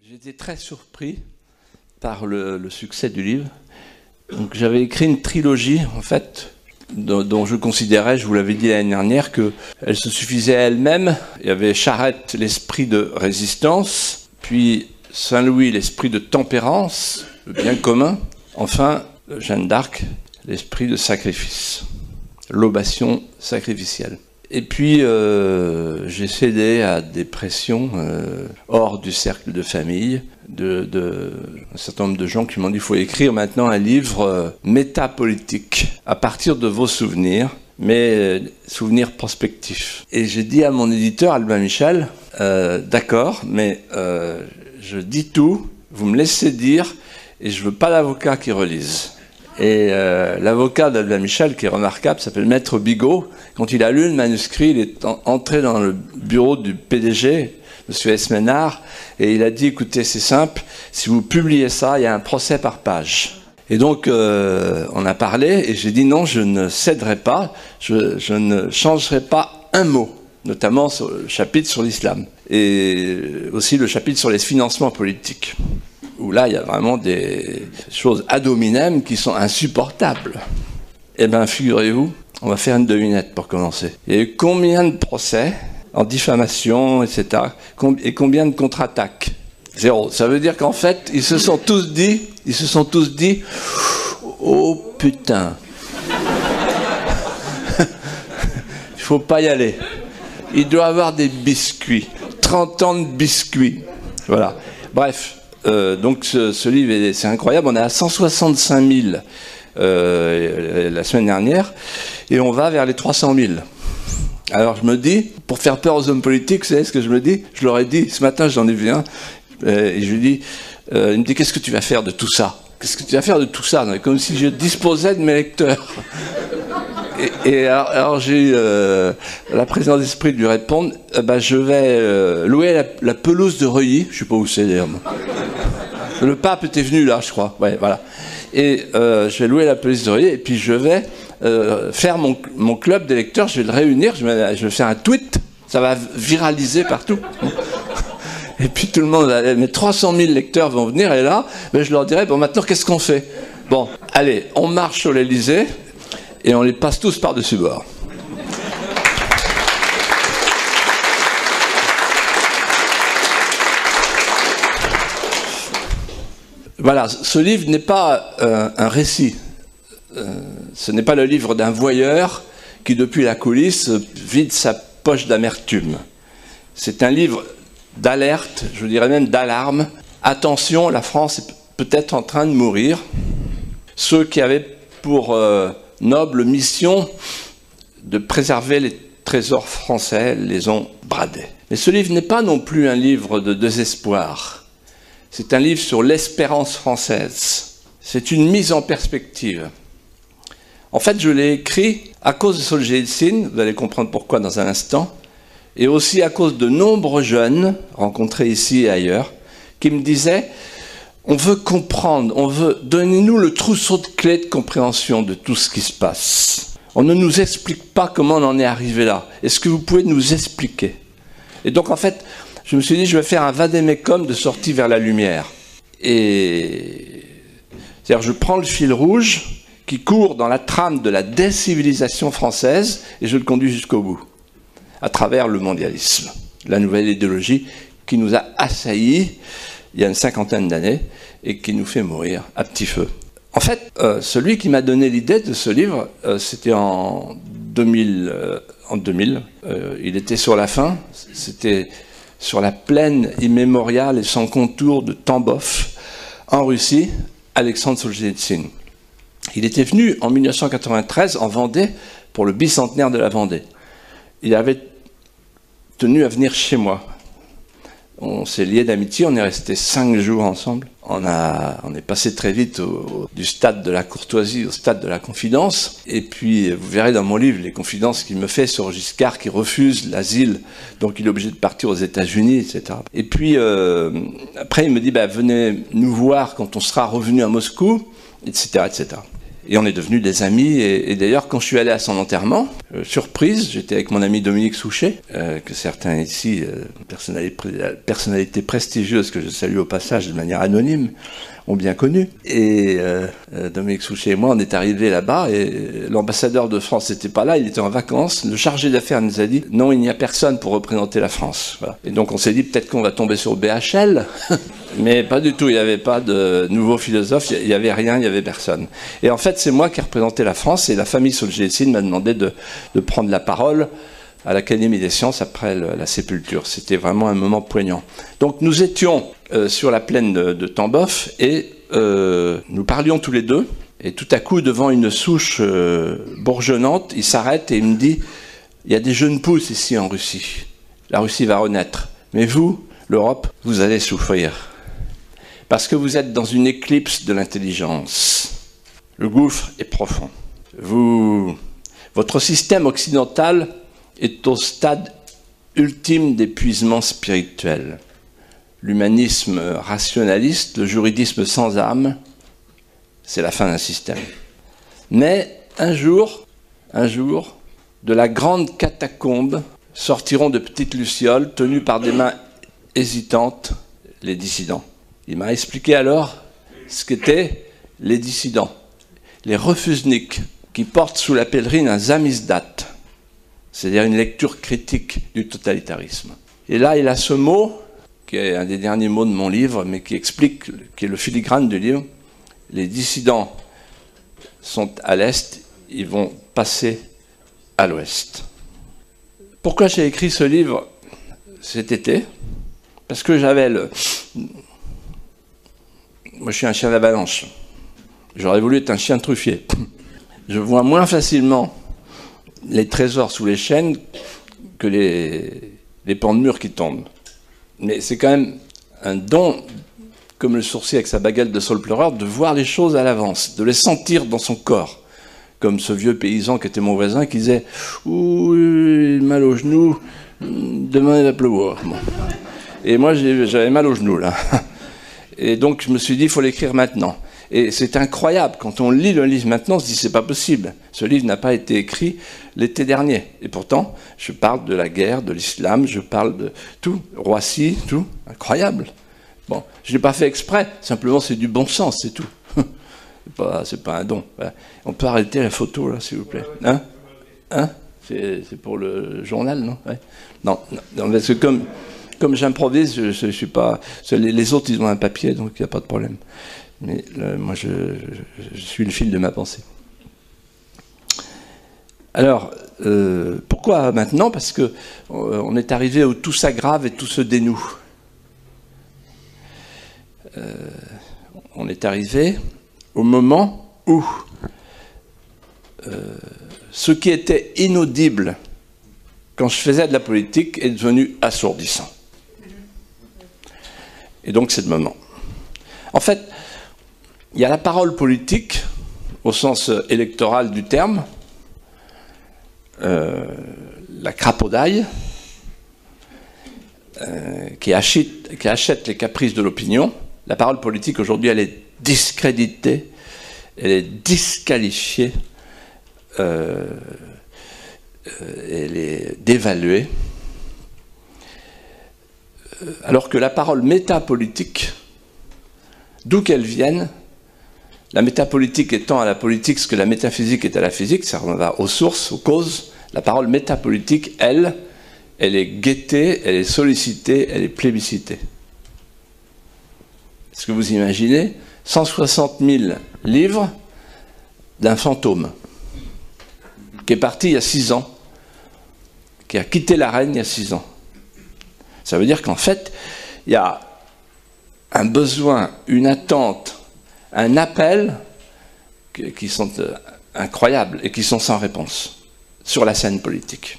J'ai été très surpris par le succès du livre. Donc, j'avais écrit une trilogie, en fait, dont je considérais, je vous l'avais dit l'année dernière, qu'elle se suffisait à elle-même. Il y avait Charette, l'esprit de résistance, puis Saint-Louis, l'esprit de tempérance, le bien commun, enfin, Jeanne d'Arc, l'esprit de sacrifice, l'obation sacrificielle. Et puis, j'ai cédé à des pressions hors du cercle de famille, un certain nombre de gens qui m'ont dit qu'il faut écrire maintenant un livre métapolitique, à partir de vos souvenirs, mais souvenirs prospectifs. Et j'ai dit à mon éditeur, Albin Michel, d'accord, mais je dis tout, vous me laissez dire, et je veux pas l'avocat qui relise. Et l'avocat d'Albin Michel, qui est remarquable, s'appelle Maître Bigot. Quand il a lu le manuscrit, il est entré dans le bureau du PDG, M. Esménard, et il a dit, écoutez, c'est simple, si vous publiez ça, il y a un procès par page. Et donc, on a parlé, et j'ai dit non, je ne céderai pas, je ne changerai pas un mot, notamment sur le chapitre sur l'islam, et aussi le chapitre sur les financements politiques, où là, il y a vraiment des choses ad hominem qui sont insupportables. Eh bien, figurez-vous, on va faire une devinette pour commencer. Il y a eu combien de procès en diffamation, etc. Et combien de contre-attaques? 0. Ça veut dire qu'en fait, ils se sont tous dit, oh putain, il faut pas y aller. Il doit avoir des biscuits. 30 ans de biscuits. Voilà. Bref. Donc ce livre, c'est incroyable, on est à 165 000 la semaine dernière, et on va vers les 300 000. Alors je me dis, pour faire peur aux hommes politiques, vous savez ce que je me dis? Je leur ai dit, ce matin j'en ai vu un, et je lui dis, il me dit, qu'est-ce que tu vas faire de tout ça? Qu'est-ce que tu vas faire de tout ça? Comme si je disposais de mes lecteurs. Et alors j'ai eu la présence d'esprit de lui répondre, je vais louer la pelouse de Reuilly, je ne sais pas où c'est d'ailleurs. Le pape était venu là, je crois. Ouais, voilà. Et je vais louer la pelouse de Reuilly, et puis je vais faire mon club de lecteurs, je vais le réunir, je vais faire un tweet, ça va viraliser partout. Et puis tout le monde, mes 300 000 lecteurs vont venir, et là, je leur dirai, bon maintenant qu'est-ce qu'on fait? Bon, allez, on marche sur l'Élysée, et on les passe tous par-dessus bord. Voilà, ce livre n'est pas un récit. Ce n'est pas le livre d'un voyeur qui, depuis la coulisse, vide sa poche d'amertume. C'est un livre d'alerte, je dirais même d'alarme. Attention, la France est peut-être en train de mourir. Ceux qui avaient pour noble mission de préserver les trésors français les ont bradés. Mais ce livre n'est pas non plus un livre de désespoir. C'est un livre sur l'espérance française. C'est une mise en perspective. En fait, je l'ai écrit à cause de Solzhenitsyn, vous allez comprendre pourquoi dans un instant, et aussi à cause de nombreux jeunes rencontrés ici et ailleurs, qui me disaient on veut comprendre, donnez-nous le trousseau de clés de compréhension de tout ce qui se passe. On ne nous explique pas comment on en est arrivé là. Est-ce que vous pouvez nous expliquer? Et donc en fait, je me suis dit, je vais faire un vade-mecum de sortie vers la lumière. Et c'est-à-dire, je prends le fil rouge qui court dans la trame de la décivilisation française et je le conduis jusqu'au bout, à travers le mondialisme, la nouvelle idéologie qui nous a assaillis il y a une 50aine d'années et qui nous fait mourir à petit feu. En fait, celui qui m'a donné l'idée de ce livre, c'était en 2000. Il était sur la fin, c'était sur la plaine immémoriale et sans contour de Tambov, en Russie, Alexandre Solzhenitsyn. Il était venu en 1993 en Vendée pour le bicentenaire de la Vendée. Il avait tenu à venir chez moi. On s'est liés d'amitié, on est resté 5 jours ensemble. On est passé très vite du stade de la courtoisie au stade de la confidence. Et puis, vous verrez dans mon livre les confidences qu'il me fait sur Giscard qui refuse l'asile, donc il est obligé de partir aux États-Unis, etc. Et puis, après, il me dit venez nous voir quand on sera revenu à Moscou, etc., etc. Et on est devenus des amis. Et d'ailleurs, quand je suis allé à son enterrement, surprise, j'étais avec mon ami Dominique Souchet, que certains ici, personnalités prestigieuses que je salue au passage de manière anonyme, ont bien connu. Et Dominique Souchet et moi, on est arrivés là-bas et l'ambassadeur de France n'était pas là, il était en vacances. Le chargé d'affaires nous a dit « Non, il n'y a personne pour représenter la France. » Voilà. Et donc on s'est dit peut-être qu'on va tomber sur BHL, mais pas du tout, il n'y avait pas de nouveau philosophe, il n'y avait rien, il n'y avait personne. Et en fait, c'est moi qui ai représenté la France et la famille Solzhenitsyn m'a demandé de prendre la parole à l'Académie des sciences après la sépulture. C'était vraiment un moment poignant. Donc nous étions sur la plaine de Tambov et nous parlions tous les deux. Et tout à coup, devant une souche bourgeonnante, il s'arrête et il me dit « Il y a des jeunes pousses ici en Russie. La Russie va renaître. Mais vous, l'Europe, vous allez souffrir. Parce que vous êtes dans une éclipse de l'intelligence. Le gouffre est profond. Votre système occidental est au stade ultime d'épuisement spirituel. L'humanisme rationaliste, le juridisme sans âme, c'est la fin d'un système. Mais un jour, de la grande catacombe sortiront de petites lucioles tenues par des mains hésitantes, les dissidents. Il m'a expliqué alors ce qu'étaient les dissidents, les refusniks, qui portent sous la pèlerine un samizdat, c'est-à-dire une lecture critique du totalitarisme. Et là, il a ce mot, qui est un des derniers mots de mon livre, mais qui explique, qui est le filigrane du livre. Les dissidents sont à l'Est, ils vont passer à l'Ouest. Pourquoi j'ai écrit ce livre cet été? Parce que j'avais le... Moi, je suis un chien d'avalanche. J'aurais voulu être un chien truffier. Je vois moins facilement les trésors sous les chênes que les pans de mur qui tombent. Mais c'est quand même un don, comme le sourcier avec sa baguette de saule pleureur, de voir les choses à l'avance, de les sentir dans son corps. Comme ce vieux paysan qui était mon voisin qui disait « Ouh, mal au genou, demain il va pleuvoir. » Bon. Et moi j'avais mal au genou là. Et donc je me suis dit il faut l'écrire maintenant. Et c'est incroyable, quand on lit le livre maintenant, on se dit c'est pas possible. Ce livre n'a pas été écrit l'été dernier. Et pourtant, je parle de la guerre, de l'islam, je parle de tout, Roissy, tout, incroyable. Bon, je l'ai pas fait exprès, simplement c'est du bon sens, c'est tout. C'est pas un don. Voilà. On peut arrêter la photo là, s'il vous plaît. Hein? C'est pour le journal, non? Ouais. Non, parce que comme j'improvise, je suis pas. Les autres, ils ont un papier, donc il n'y a pas de problème. Mais moi, je suis le fil de ma pensée. Alors, pourquoi maintenant? Parce que on est arrivé où tout s'aggrave et tout se dénoue. On est arrivé au moment où ce qui était inaudible quand je faisais de la politique est devenu assourdissant. Et donc c'est le moment. En fait, il y a la parole politique, au sens électoral du terme, la crapaudaille, qui achète les caprices de l'opinion. La parole politique, aujourd'hui, elle est discréditée, elle est disqualifiée, elle est dévaluée. Alors que la parole métapolitique, d'où qu'elle vienne, la métapolitique étant à la politique ce que la métaphysique est à la physique, ça va aux sources, aux causes, la parole métapolitique, elle est guettée, elle est sollicitée, elle est plébiscitée. Est-ce que vous imaginez 160 000 livres d'un fantôme qui est parti il y a 6 ans, qui a quitté l'arène il y a 6 ans. Ça veut dire qu'en fait, il y a un besoin, une attente, un appel qui sont incroyables et qui sont sans réponse sur la scène politique.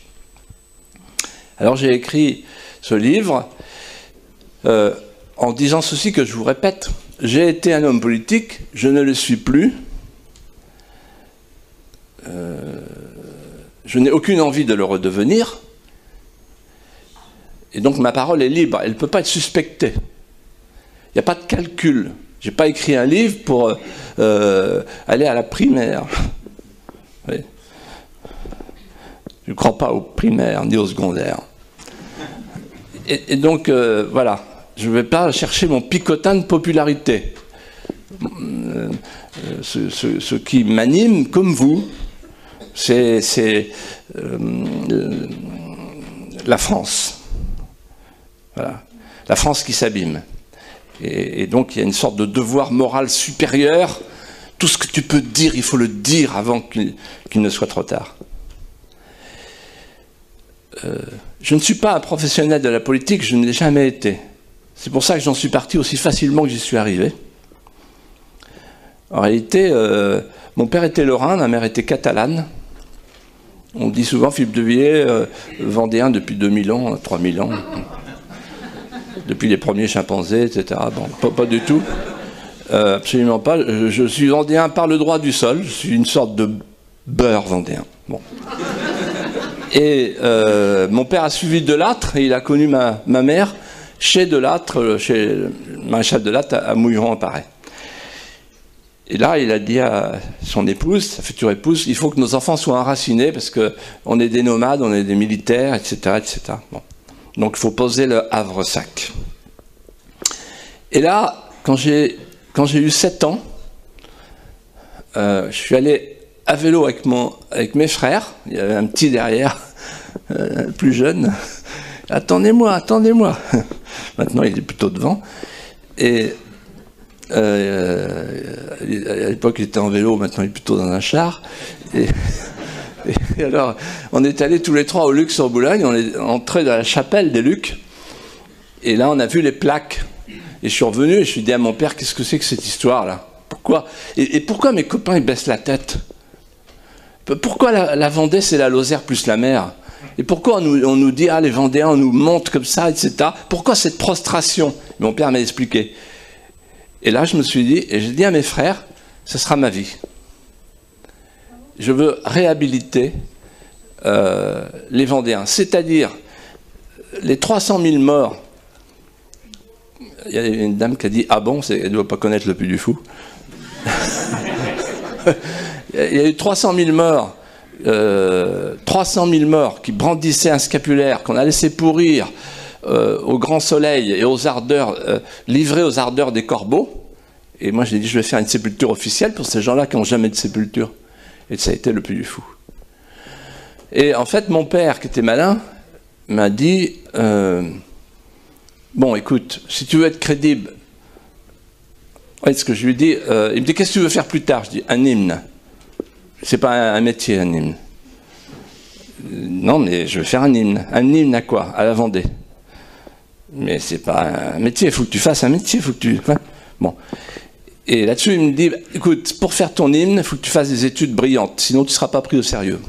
Alors j'ai écrit ce livre en disant ceci que je vous répète, j'ai été un homme politique, je ne le suis plus, je n'ai aucune envie de le redevenir, et donc ma parole est libre, elle ne peut pas être suspectée. Il n'y a pas de calcul J'ai pas écrit un livre pour aller à la primaire. Oui. Je ne crois pas aux primaires ni aux secondaires. Et donc, voilà, je ne vais pas chercher mon picotin de popularité. Ce qui m'anime, comme vous, c'est la France. Voilà. La France qui s'abîme. Et donc, il y a une sorte de devoir moral supérieur. Tout ce que tu peux dire, il faut le dire avant qu'il ne soit trop tard. Je ne suis pas un professionnel de la politique, je ne l'ai jamais été. C'est pour ça que j'en suis parti aussi facilement que j'y suis arrivé. En réalité, mon père était lorrain, ma mère était catalane. On dit souvent Philippe de Villiers, vendéen depuis 2000 ans, 3000 ans. Depuis les premiers chimpanzés, etc. Bon, pas du tout. Absolument pas. Je suis vendéen par le droit du sol. Je suis une sorte de beurre vendéen. Bon. Et mon père a suivi Delattre et il a connu ma mère chez Delattre, chez le maréchal Delattre à Mouilleron-en-Parais. Et là, il a dit à son épouse, sa future épouse, il faut que nos enfants soient enracinés parce qu'on est des nomades, on est des militaires, etc. etc. Bon. Donc il faut poser le Havre-Sac. Et là, quand j'ai eu 7 ans, je suis allé à vélo avec mes frères, il y avait un petit derrière, plus jeune. Attendez-moi, attendez-moi. Maintenant, il est plutôt devant. Et à l'époque, il était en vélo, maintenant, il est plutôt dans un char. Et alors, on est allés tous les trois au Luxe en Boulogne, on est entrés dans la chapelle des Lucs. Et là, on a vu les plaques. Et je suis revenu et je suis dit à mon père, qu'est-ce que c'est que cette histoire-là? Pourquoi et pourquoi mes copains, ils baissent la tête? Pourquoi la Vendée, c'est la Lozère plus la mer? Et pourquoi on nous dit, ah, les Vendéens, on nous monte comme ça, etc. Pourquoi cette prostration? Mon père m'a expliqué. Et là, je me suis dit, et j'ai dit à mes frères, ce sera ma vie. Je veux réhabiliter les Vendéens. C'est-à-dire, les 300 000 morts. Il y a une dame qui a dit, ah bon, elle ne doit pas connaître le Puy du Fou. Il y a eu 300 000 morts. 300 000 morts qui brandissaient un scapulaire qu'on a laissé pourrir au grand soleil et aux ardeurs, livrés aux ardeurs des corbeaux. Et moi j'ai dit je vais faire une sépulture officielle pour ces gens-là qui n'ont jamais de sépulture. Et ça a été le Puy du Fou. Et en fait mon père qui était malin m'a dit bon écoute, si tu veux être crédible, ouais, ce que je lui dis, il me dit qu'est-ce que tu veux faire plus tard? Je dis un hymne. C'est pas un métier, un hymne. Non, mais je vais faire un hymne. Un hymne à quoi? À la Vendée. Mais c'est pas un métier, il faut que tu fasses un métier, il faut que tu... Bon. Et là-dessus, il me dit, écoute, pour faire ton hymne, il faut que tu fasses des études brillantes, sinon tu ne seras pas pris au sérieux.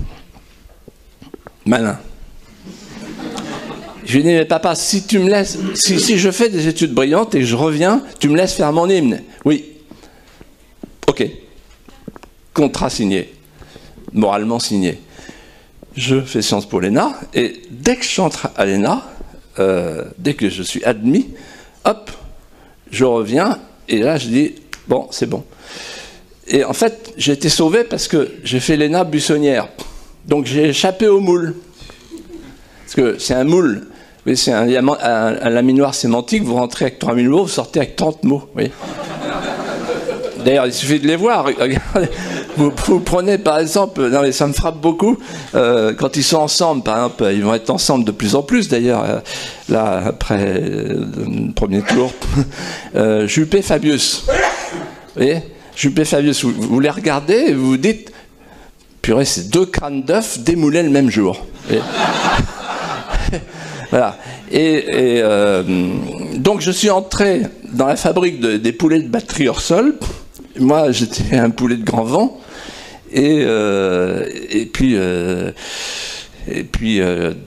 Malin. Je lui ai dit, mais papa, si tu me laisses... Si je fais des études brillantes et que je reviens, tu me laisses faire mon hymne. Oui. Ok. Contrat signé. Moralement signé. Je fais Sciences Po l'ENA, et dès que j'entre à l'ENA, dès que je suis admis, hop, je reviens, et là je dis, bon, c'est bon. Et en fait, j'ai été sauvé parce que j'ai fait l'ENA buissonnière. Donc j'ai échappé au moule. Parce que c'est un moule, oui, c'est un laminoir sémantique, vous rentrez avec 3000 mots, vous sortez avec 30 mots. Oui. D'ailleurs, il suffit de les voir. Regardez. Vous prenez par exemple, non mais ça me frappe beaucoup, quand ils sont ensemble, par exemple, ils vont être ensemble de plus en plus d'ailleurs, là, après le premier tour, Juppé Fabius. Vous voyez, Juppé Fabius, vous les regardez et vous vous dites, purée, c'est 2 crânes d'œufs démoulés le même jour. Voilà. Et donc je suis entré dans la fabrique des poulets de batterie hors sol. Moi, j'étais un poulet de grand vent. Et puis,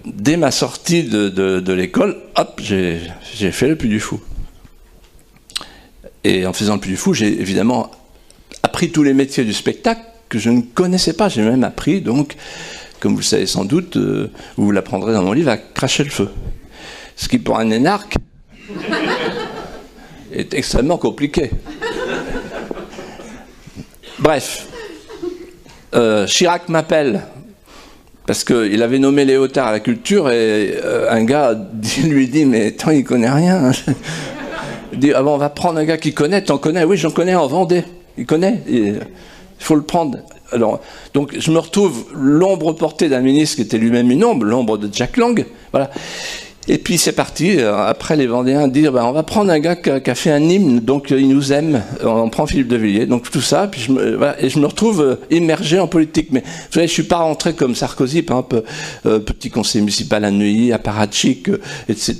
dès ma sortie de l'école, hop, j'ai fait le Puy du Fou. Et en faisant le Puy du Fou, j'ai évidemment appris tous les métiers du spectacle que je ne connaissais pas. J'ai même appris, donc, comme vous le savez sans doute, vous l'apprendrez dans mon livre, à cracher le feu. Ce qui, pour un énarque, est extrêmement compliqué. Bref, Chirac m'appelle parce qu'il avait nommé Léotard à la culture et un gars lui dit « Mais attends, il connaît rien. » Il dit « Ah bon, on va prendre un gars qui connaît. T'en connais? Oui, j'en connais en Vendée. Il connaît. Il faut le prendre. » Alors, donc je me retrouve l'ombre portée d'un ministre qui était lui-même une ombre, l'ombre de Jack Lang. Voilà. Et puis c'est parti, après les Vendéens dire on va prendre un gars qui a fait un hymne, donc il nous aime, on prend Philippe de Villiers, donc tout ça, puis voilà, et je me retrouve immergé en politique. Mais vous savez, je ne suis pas rentré comme Sarkozy, par exemple, petit conseiller municipal à Neuilly, apparatchik, etc.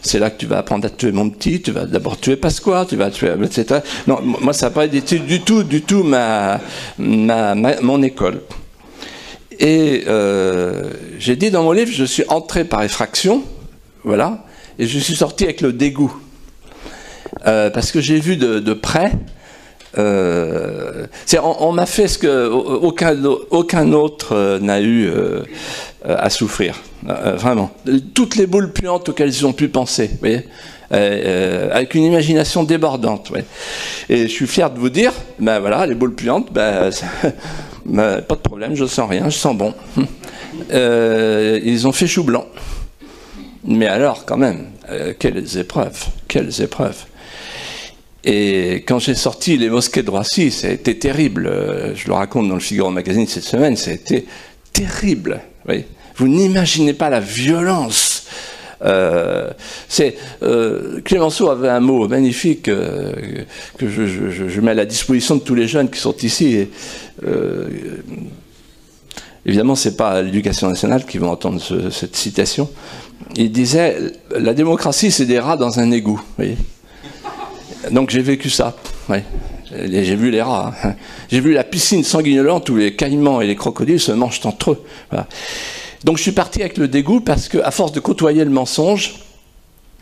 C'est là que tu vas apprendre à tuer mon petit, tu vas d'abord tuer Pasqua, tu vas tuer, etc. Non, moi ça n'a pas été du tout mon école. Et j'ai dit dans mon livre, je suis entré par effraction, voilà, et je suis sorti avec le dégoût. Parce que j'ai vu de près, on m'a fait ce que aucun autre n'a eu à souffrir, vraiment. Toutes les boules puantes auxquelles ils ont pu penser, vous voyez, avec une imagination débordante. Ouais. Et je suis fier de vous dire, ben voilà, les boules puantes, ben, pas de problème, je sens rien, je sens bon. Ils ont fait chou blanc. Mais alors, quand même, quelles épreuves, quelles épreuves. Et quand j'ai sorti Les Mosquées de Roissy, ça a été terrible. Je le raconte dans le Figaro Magazine cette semaine, ça a été terrible. Oui. Vous n'imaginez pas la violence. Clémenceau avait un mot magnifique que je mets à la disposition de tous les jeunes qui sont ici. Et, évidemment, ce n'est pas l'Éducation nationale qui va entendre cette citation. Il disait « La démocratie, c'est des rats dans un égout. » Donc j'ai vécu ça. Oui. J'ai vu les rats. Hein. J'ai vu la piscine sanguinolente où les caïmans et les crocodiles se mangent entre eux. Voilà. Donc je suis parti avec le dégoût parce qu'à force de côtoyer le mensonge,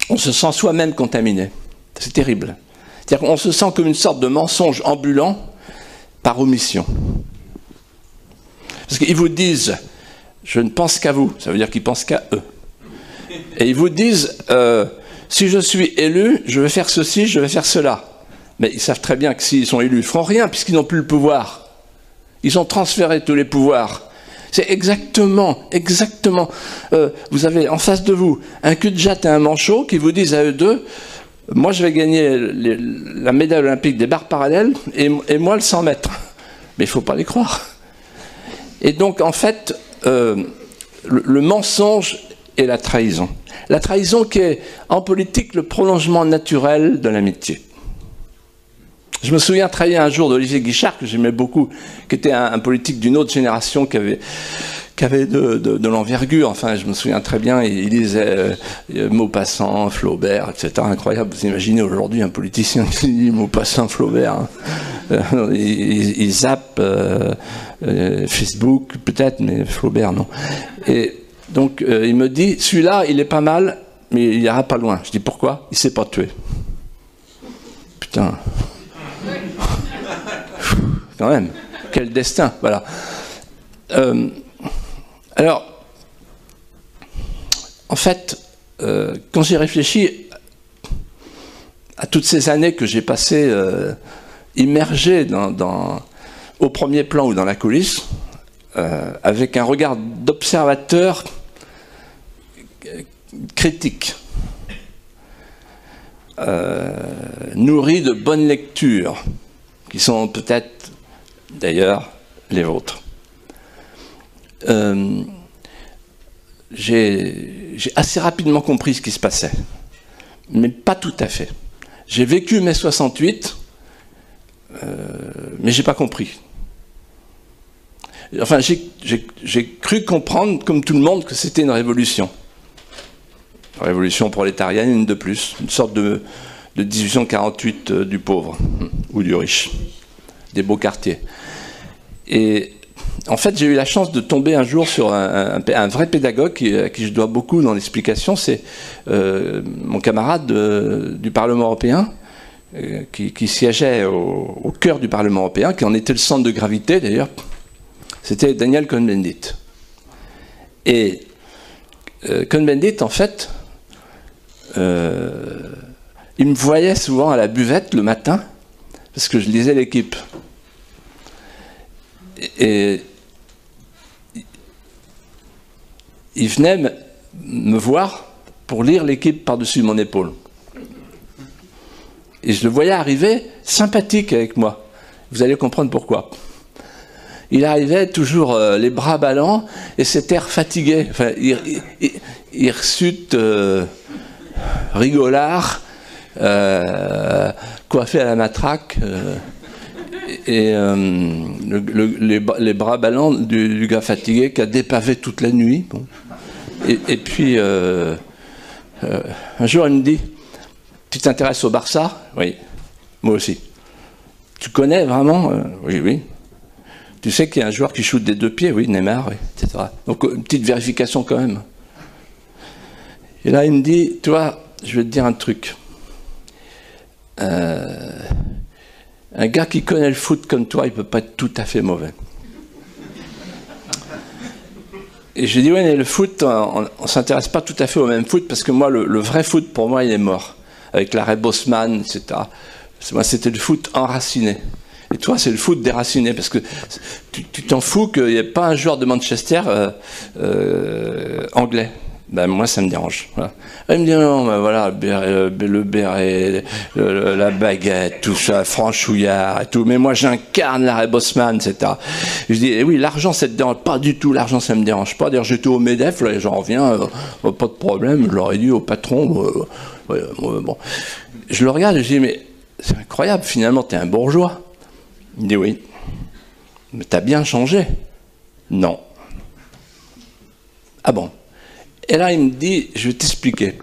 on se sent soi-même contaminé. C'est terrible. C'est-à-dire qu'on se sent comme une sorte de mensonge ambulant par omission. Parce qu'ils vous disent « je ne pense qu'à vous », ça veut dire qu'ils pensent qu'à eux. Et ils vous disent si je suis élu, je vais faire ceci, je vais faire cela. Mais ils savent très bien que s'ils sont élus, ils ne feront rien puisqu'ils n'ont plus le pouvoir. Ils ont transféré tous les pouvoirs. C'est exactement. Vous avez en face de vous un cul-de-jatte et un manchot qui vous disent à eux deux moi je vais gagner la médaille olympique des barres parallèles et moi le 100 mètres. Mais il ne faut pas les croire. Et donc en fait, le mensonge et la trahison. La trahison qui est en politique le prolongement naturel de l'amitié. Je me souviens travailler un jour d'Olivier Guichard, que j'aimais beaucoup, qui était un politique d'une autre génération qui avait de l'envergure. Enfin, je me souviens très bien, il lisait Maupassant, Flaubert, etc. Incroyable. Vous imaginez aujourd'hui un politicien qui lit Maupassant, Flaubert. Hein. Il zappe Facebook, peut-être, mais Flaubert, non. Et donc, il me dit, celui-là, il est pas mal, mais il n'ira pas loin. Je dis, pourquoi? Il ne s'est pas tué. Putain. Quand même, quel destin, voilà. Alors, en fait, quand j'ai réfléchi à toutes ces années que j'ai passées immergé au premier plan ou dans la coulisse, avec un regard d'observateur critique, nourri de bonnes lectures, qui sont peut-être d'ailleurs les vôtres. J'ai assez rapidement compris ce qui se passait, mais pas tout à fait. J'ai vécu mai 68, mais j'ai pas compris. Enfin, j'ai cru comprendre, comme tout le monde, que c'était une révolution. Une révolution prolétarienne, une de plus, une sorte de 1848 du pauvre ou du riche, des beaux quartiers. Et en fait, j'ai eu la chance de tomber un jour sur un vrai pédagogue à qui je dois beaucoup dans l'explication. C'est mon camarade du Parlement européen qui siégeait au cœur du Parlement européen, qui en était le centre de gravité d'ailleurs. C'était Daniel Cohn-Bendit. Et Cohn-Bendit, en fait, il me voyait souvent à la buvette le matin, parce que je lisais l'Équipe. Et il venait me voir pour lire l'équipe par-dessus mon épaule. Et je le voyais arriver sympathique avec moi. Vous allez comprendre pourquoi. Il arrivait toujours les bras ballants et cet air fatigué. Enfin, hirsute, rigolard, coiffé à la matraque. Et les bras ballants du gars fatigué qui a dépavé toute la nuit. Bon. Et puis, un jour, il me dit, tu t'intéresses au Barça? Oui, moi aussi. Tu connais vraiment? Oui, oui. Tu sais qu'il y a un joueur qui shoot des 2 pieds? Oui, Neymar, oui, etc. Donc, une petite vérification quand même. Et là, il me dit, tu vois, je vais te dire un truc. Un gars qui connaît le foot comme toi, il ne peut pas être tout à fait mauvais. Et j'ai dit, oui, mais le foot, on ne s'intéresse pas tout à fait au même foot, parce que moi, le vrai foot, pour moi, il est mort. Avec l'arrêt Bosman, etc. Moi, c'était le foot enraciné. Et toi, c'est le foot déraciné, parce que tu t'en fous qu'il n'y ait pas un joueur de Manchester anglais. Ben, moi, ça me dérange. Voilà. Il me dit, non, ben, voilà, le béret, la baguette, tout ça, franchouillard et tout. Mais moi, j'incarne l'arrêt Bosman, etc. Et je dis, eh oui, l'argent, ça te dérange pas du tout. L'argent, ça me dérange pas. D'ailleurs, j'étais au MEDEF, là, j'en reviens, pas de problème. Je l'aurais dit au patron. Bon. Je le regarde et je dis, mais c'est incroyable, finalement, t'es un bourgeois. Il me dit, oui. Mais t'as bien changé. Non. Ah bon? Et là, il me dit, je vais t'expliquer.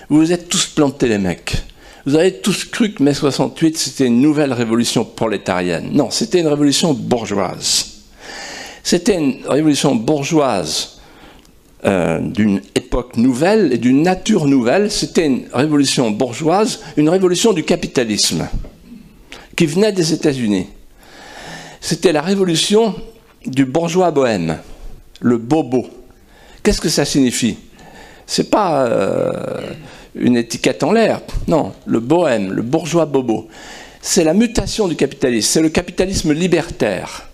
Vous vous êtes tous plantés, les mecs. Vous avez tous cru que mai 68, c'était une nouvelle révolution prolétarienne. Non, c'était une révolution bourgeoise. C'était une révolution bourgeoise d'une époque nouvelle et d'une nature nouvelle. C'était une révolution bourgeoise, une révolution du capitalisme qui venait des États-Unis. C'était la révolution du bourgeois bohème, le bobo. Qu'est-ce que ça signifie? C'est pas une étiquette en l'air. Non, le bohème, le bourgeois bobo. C'est la mutation du capitalisme. C'est le capitalisme libertaire.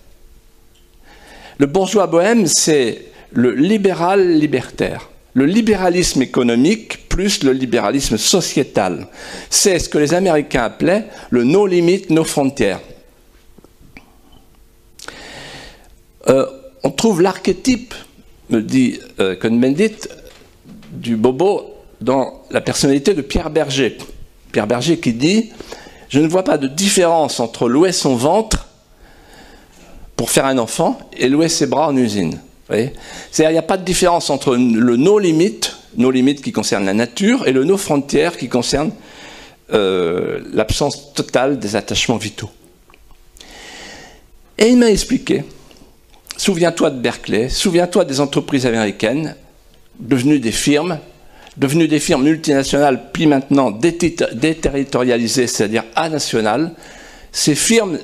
Le bourgeois bohème, c'est le libéral libertaire. Le libéralisme économique plus le libéralisme sociétal. C'est ce que les Américains appelaient le no limit, no frontier. On trouve l'archétype, me dit Cohn-Bendit, du bobo dans la personnalité de Pierre Berger. Pierre Berger qui dit « Je ne vois pas de différence entre louer son ventre pour faire un enfant et louer ses bras en usine. » C'est-à-dire qu'il n'y a pas de différence entre le no limit qui concerne la nature, et le no frontier qui concerne l'absence totale des attachements vitaux. Et il m'a expliqué, souviens-toi de Berkeley, souviens-toi des entreprises américaines, devenues des firmes multinationales, puis maintenant déterritorialisées, c'est-à-dire anationales. Ces firmes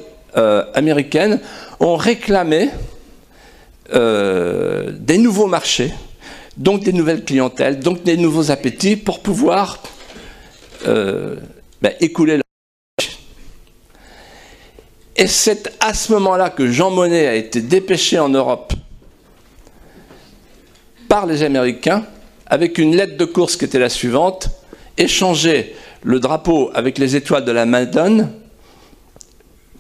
américaines ont réclamé des nouveaux marchés, donc des nouvelles clientèles, donc des nouveaux appétits pour pouvoir écouler leur marché. Et c'est à ce moment-là que Jean Monnet a été dépêché en Europe par les Américains avec une lettre de course qui était la suivante: échanger le drapeau avec les étoiles de la Madone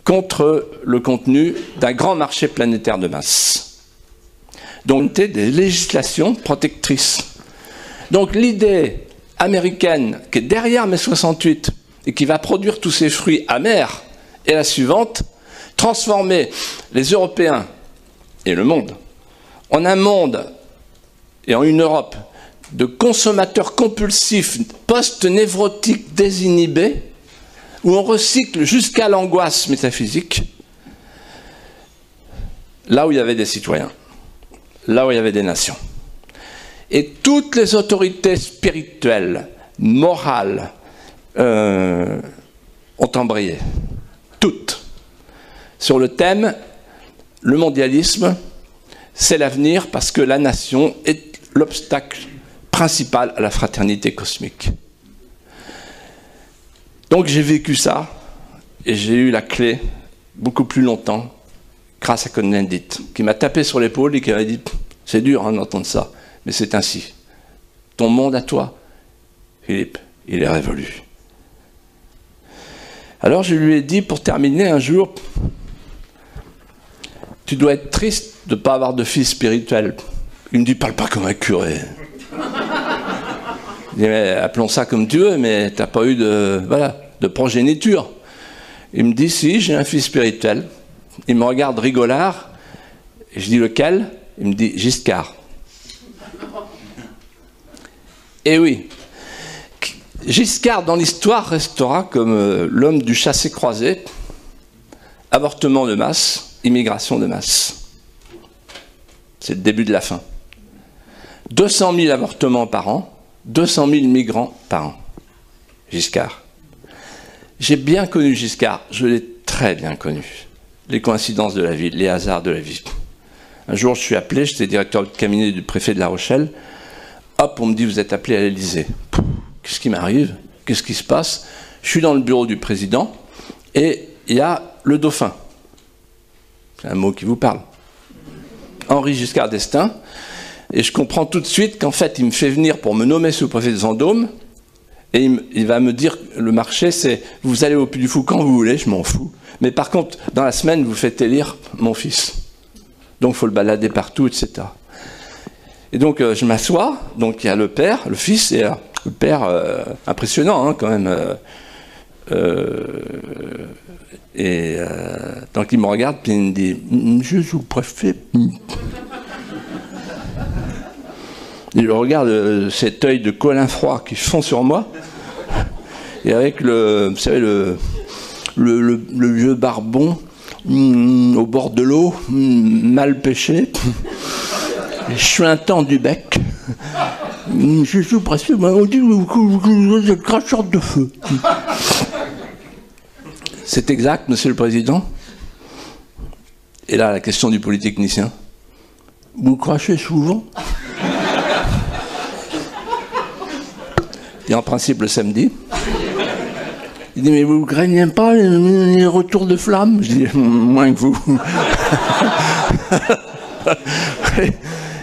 contre le contenu d'un grand marché planétaire de masse. Donc des législations protectrices. Donc l'idée américaine qui est derrière mai 68 et qui va produire tous ses fruits amers est la suivante: transformer les Européens et le monde en un monde et en une Europe de consommateurs compulsifs, post-névrotiques, désinhibés, où on recycle jusqu'à l'angoisse métaphysique, là où il y avait des citoyens, là où il y avait des nations. Et toutes les autorités spirituelles, morales, ont embrayé. Toutes. Sur le thème, le mondialisme, c'est l'avenir parce que la nation est l'obstacle principal à la fraternité cosmique. Donc j'ai vécu ça, et j'ai eu la clé beaucoup plus longtemps grâce à Cohn-Bendit, qui m'a tapé sur l'épaule et qui m'a dit « C'est dur d'entendre ça, mais c'est ainsi. Ton monde à toi, Philippe, il est révolu. » Alors je lui ai dit, pour terminer un jour, « Tu dois être triste de ne pas avoir de fils spirituel. » Il me dit « Parle pas comme un curé. » Je dis « Mais appelons ça comme tu veux, mais tu n'as pas eu de progéniture. » Il me dit « Si, j'ai un fils spirituel. » Il me regarde rigolard, et je dis « Lequel ?» Il me dit « Giscard. » Et oui, Giscard dans l'histoire restera comme l'homme du chassé-croisé, avortement de masse, immigration de masse. C'est le début de la fin. 200 000 avortements par an, 200 000 migrants par an. Giscard. J'ai bien connu Giscard, je l'ai très bien connu. Les coïncidences de la vie, les hasards de la vie. Un jour, je suis appelé, j'étais directeur de cabinet du préfet de La Rochelle. Hop, on me dit, vous êtes appelé à l'Élysée. Qu'est-ce qui m'arrive? Qu'est-ce qui se passe? Je suis dans le bureau du président et il y a le dauphin. C'est un mot qui vous parle. Henri Giscard d'Estaing. Et je comprends tout de suite qu'en fait, il me fait venir pour me nommer sous-préfet de Vendôme. Et il va me dire, le marché, c'est vous allez au Puy du Fou quand vous voulez, je m'en fous. Mais par contre, dans la semaine, vous faites élire mon fils. Donc, il faut le balader partout, etc. Et donc, je m'assois. Donc, il y a le père, le fils, et le père, impressionnant, hein, quand même. Donc, il me regarde, puis il me dit « Monsieur sous-préfet ». Il regarde cet œil de colin froid qui fond sur moi, et avec vous savez, le vieux barbon au bord de l'eau, mal pêché, les chuintants du bec. Je suis presque, on dit que vous êtes cracheur de feu. C'est exact, monsieur le président. Et là, la question du polytechnicien. Vous crachez souvent? Et en principe le samedi. Il dit, mais vous ne craignez pas les retours de flammes? Je dis, moins que vous.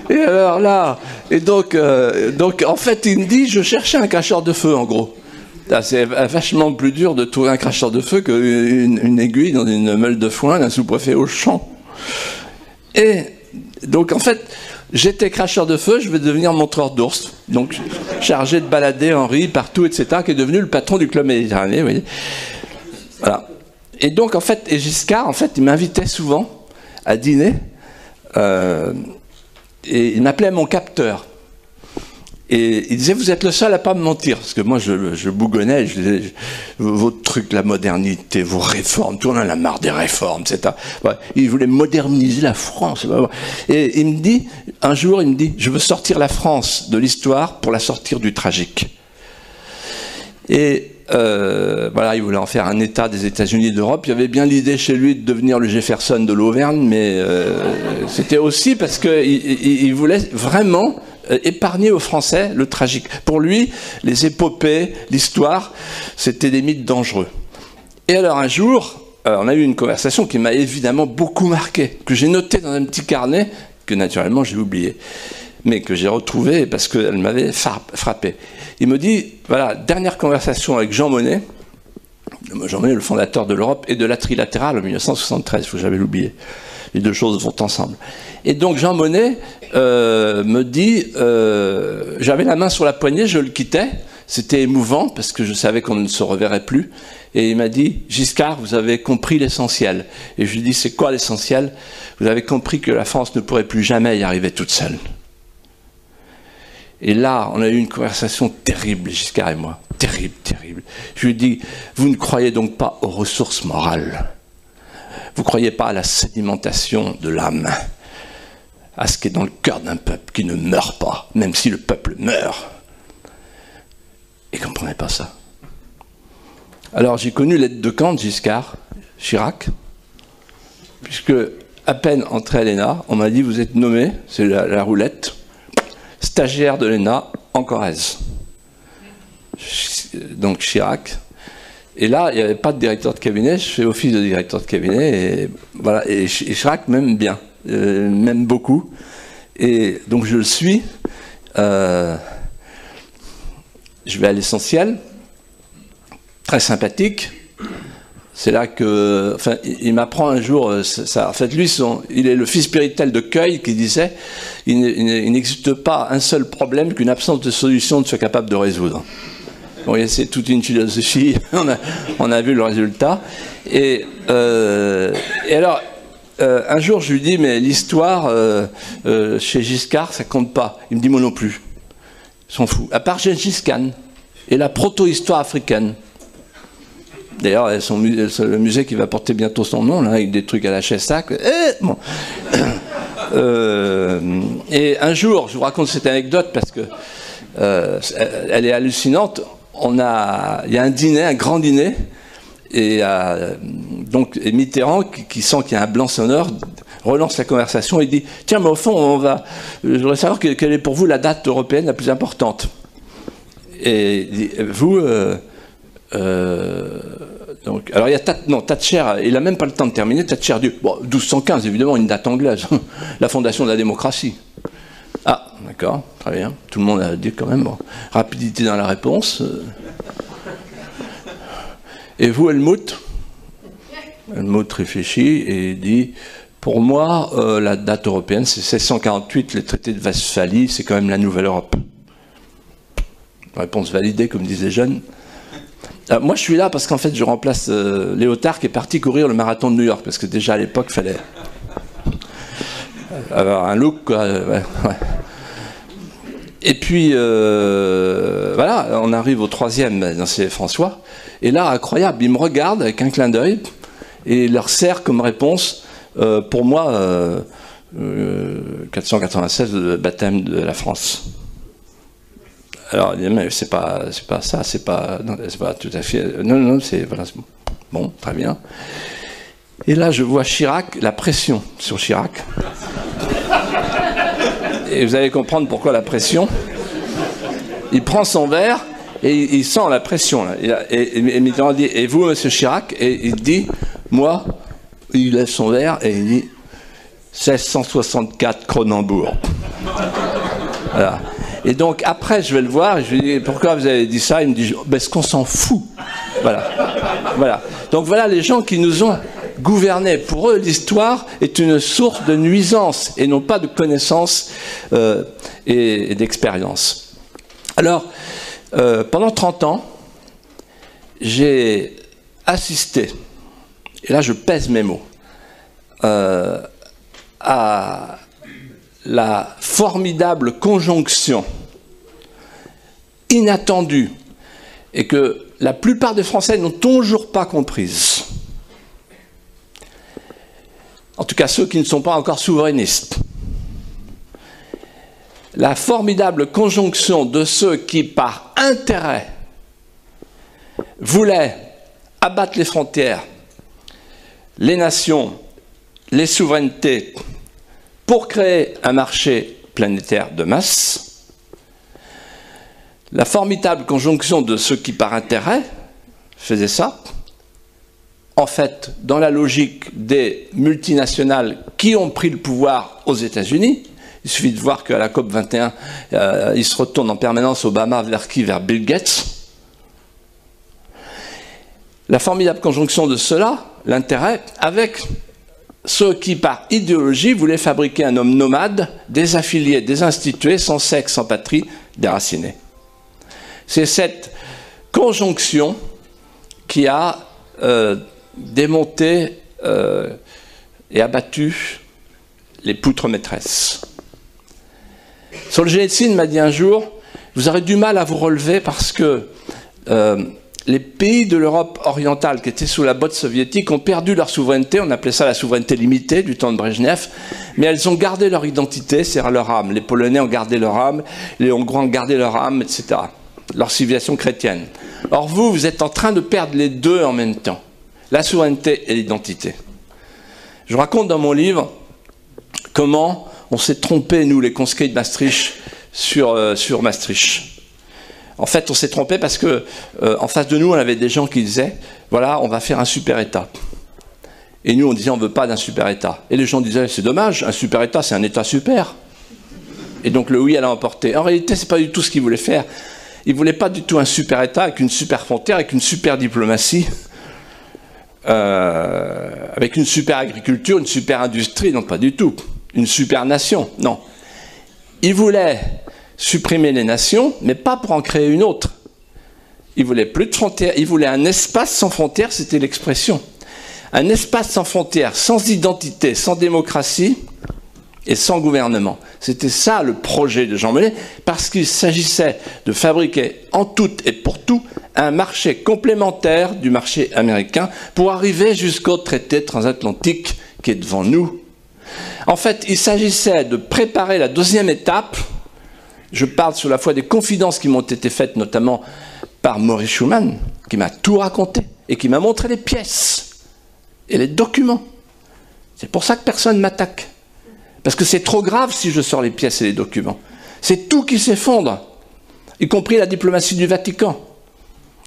Et alors là, et donc en fait, il me dit, je cherchais un cracheur de feu, en gros. C'est vachement plus dur de trouver un cracheur de feu qu'une aiguille dans une meule de foin d'un sous-préfet au champ. Et donc, en fait, j'étais cracheur de feu, je vais devenir montreur d'ours. Donc, chargé de balader Henri partout, etc., qui est devenu le patron du club méditerranéen, vous voyez. Voilà. Et donc, en fait, et Giscard, en fait, il m'invitait souvent à dîner, et il m'appelait mon capteur. Et il disait, vous êtes le seul à pas me mentir. Parce que moi, je bougonnais, je disais, votre truc, la modernité, vos réformes, tout, on en a marre des réformes, etc. Ouais, il voulait moderniser la France. Et il me dit, un jour, il me dit, je veux sortir la France de l'histoire pour la sortir du tragique. Et voilà, il voulait en faire un État des États-Unis d'Europe. Il y avait bien l'idée chez lui de devenir le Jefferson de l'Auvergne, mais c'était aussi parce qu'il voulait vraiment épargner aux Français le tragique. Pour lui, les épopées, l'histoire, c'était des mythes dangereux. Et alors un jour, on a eu une conversation qui m'a évidemment beaucoup marqué, que j'ai noté dans un petit carnet, que naturellement j'ai oublié, mais que j'ai retrouvé parce qu'elle m'avait frappé. Il me dit, voilà, dernière conversation avec Jean Monnet, le fondateur de l'Europe et de la trilatérale en 1973, il faut jamais l'oublier. Les deux choses vont ensemble. Et donc Jean Monnet me dit, j'avais la main sur la poignée, je le quittais, c'était émouvant parce que je savais qu'on ne se reverrait plus. Et il m'a dit, Giscard, vous avez compris l'essentiel. Et je lui dis, c'est quoi l'essentiel? Vous avez compris que la France ne pourrait plus jamais y arriver toute seule. Et là, on a eu une conversation terrible, Giscard et moi. Terrible, terrible. Je lui ai dit, vous ne croyez donc pas aux ressources morales? Vous ne croyez pas à la sédimentation de l'âme, à ce qui est dans le cœur d'un peuple qui ne meurt pas, même si le peuple meurt? Et il ne comprenait pas ça. Alors j'ai connu l'aide de camp de Giscard, Chirac, puisque à peine entré à l'ENA, on m'a dit, vous êtes nommé, c'est la roulette, stagiaire de l'ENA en Corrèze. Donc Chirac. Et là, il n'y avait pas de directeur de cabinet, je fais office de directeur de cabinet, et voilà, et Chirac m'aime bien, m'aime beaucoup. Et donc je le suis. Je vais à l'essentiel. Très sympathique. C'est là que, enfin, il m'apprend un jour, ça, en fait, lui, il est le fils spirituel de Queuille qui disait, il n'existe pas un seul problème qu'une absence de solution ne soit capable de résoudre. Bon, c'est toute une philosophie, on a vu le résultat. Et alors, un jour, je lui dis, mais l'histoire chez Giscard, ça compte pas. Il me dit, moi non plus. Ils s'en foutent. À part Gengis Khan et la proto-histoire africaine. D'ailleurs, le musée qui va porter bientôt son nom, là, avec des trucs à la Chessac. Bon. Et un jour, je vous raconte cette anecdote parce que elle est hallucinante. Il y a un dîner, un grand dîner, et donc Mitterrand, qui sent qu'il y a un blanc sonore, relance la conversation et dit « Tiens, mais au fond, je voudrais savoir quelle est pour vous la date européenne la plus importante. » Et il dit « Vous... donc, alors il y a Thatcher, il n'a même pas le temps de terminer. Thatcher dit bon, 1215, évidemment, une date anglaise, la fondation de la démocratie. Ah, d'accord, très bien. Tout le monde a dit quand même, bon, rapidité dans la réponse. Et vous, Helmut? Helmut réfléchit et dit pour moi, la date européenne, c'est 1648, les traités de Westphalie, c'est quand même la nouvelle Europe. Réponse validée, comme disaient les jeunes. Moi, je suis là parce qu'en fait, je remplace Léotard qui est parti courir le marathon de New York, parce que déjà à l'époque, il fallait avoir un look, quoi. Ouais. Et puis, voilà, on arrive au troisième, c'est François, et là, incroyable, il me regarde avec un clin d'œil, et il leur sert comme réponse, pour moi, 496, le baptême de la France. Alors, mais c'est pas ça, c'est pas tout à fait. Non, c'est voilà, bon, très bien. Et là, je vois Chirac, la pression sur Chirac. Et vous allez comprendre pourquoi la pression. Il prend son verre et il sent la pression. Là. Et Mitterrand dit, et vous, monsieur Chirac? Et il dit, moi, il lève son verre et il dit 1664 Cronenbourg. Voilà. Et donc, après, je vais le voir, et je lui dis, pourquoi vous avez dit ça? Il me dit, ben, est-ce qu'on s'en fout? Voilà. Voilà. Donc, voilà les gens qui nous ont gouvernés. Pour eux, l'histoire est une source de nuisance, et non pas de connaissances et d'expérience. Alors, pendant 30 ans, j'ai assisté, et là, je pèse mes mots, à la formidable conjonction inattendue et que la plupart des Français n'ont toujours pas comprise. En tout cas, ceux qui ne sont pas encore souverainistes. La formidable conjonction de ceux qui, par intérêt, voulaient abattre les frontières, les nations, les souverainetés, pour créer un marché planétaire de masse, la formidable conjonction de ceux qui, par intérêt, faisaient ça, en fait, dans la logique des multinationales qui ont pris le pouvoir aux États-Unis. Il suffit de voir qu'à la COP 21, il se retourne en permanence Obama vers qui? Vers Bill Gates. La formidable conjonction de cela, l'intérêt, avec ceux qui, par idéologie, voulaient fabriquer un homme nomade, désaffilié, désinstitué, sans sexe, sans patrie, déraciné. C'est cette conjonction qui a démonté et abattu les poutres maîtresses. Solzhenitsyn m'a dit un jour, vous aurez du mal à vous relever parce que les pays de l'Europe orientale qui étaient sous la botte soviétique ont perdu leur souveraineté, on appelait ça la souveraineté limitée du temps de Brejnev, mais elles ont gardé leur identité, c'est-à-dire leur âme. Les Polonais ont gardé leur âme, les Hongrois ont gardé leur âme, etc. Leur civilisation chrétienne. Or vous êtes en train de perdre les deux en même temps, la souveraineté et l'identité. Je raconte dans mon livre comment on s'est trompé, nous, les conscrits de Maastricht, sur Maastricht. En fait, on s'est trompé parce que en face de nous, on avait des gens qui disaient, voilà, on va faire un super État. Et nous, on disait, on ne veut pas d'un super État. Et les gens disaient, c'est dommage, un super État, c'est un État super. Et donc le oui, elle a emporté. En réalité, ce n'est pas du tout ce qu'ils voulaient faire. Ils ne voulaient pas du tout un super État avec une super frontière, avec une super diplomatie, avec une super agriculture, une super industrie, non, pas du tout. Une super nation, non. Ils voulaient supprimer les nations, mais pas pour en créer une autre. Ils voulaient plus de frontières, ils voulaient un espace sans frontières, c'était l'expression. Un espace sans frontières, sans identité, sans démocratie et sans gouvernement. C'était ça le projet de Jean Monnet, parce qu'il s'agissait de fabriquer en tout et pour tout un marché complémentaire du marché américain pour arriver jusqu'au traité transatlantique qui est devant nous. En fait, il s'agissait de préparer la deuxième étape. Je parle sous la foi des confidences qui m'ont été faites, notamment par Maurice Schumann, qui m'a tout raconté et qui m'a montré les pièces et les documents. C'est pour ça que personne ne m'attaque. Parce que c'est trop grave si je sors les pièces et les documents. C'est tout qui s'effondre, y compris la diplomatie du Vatican,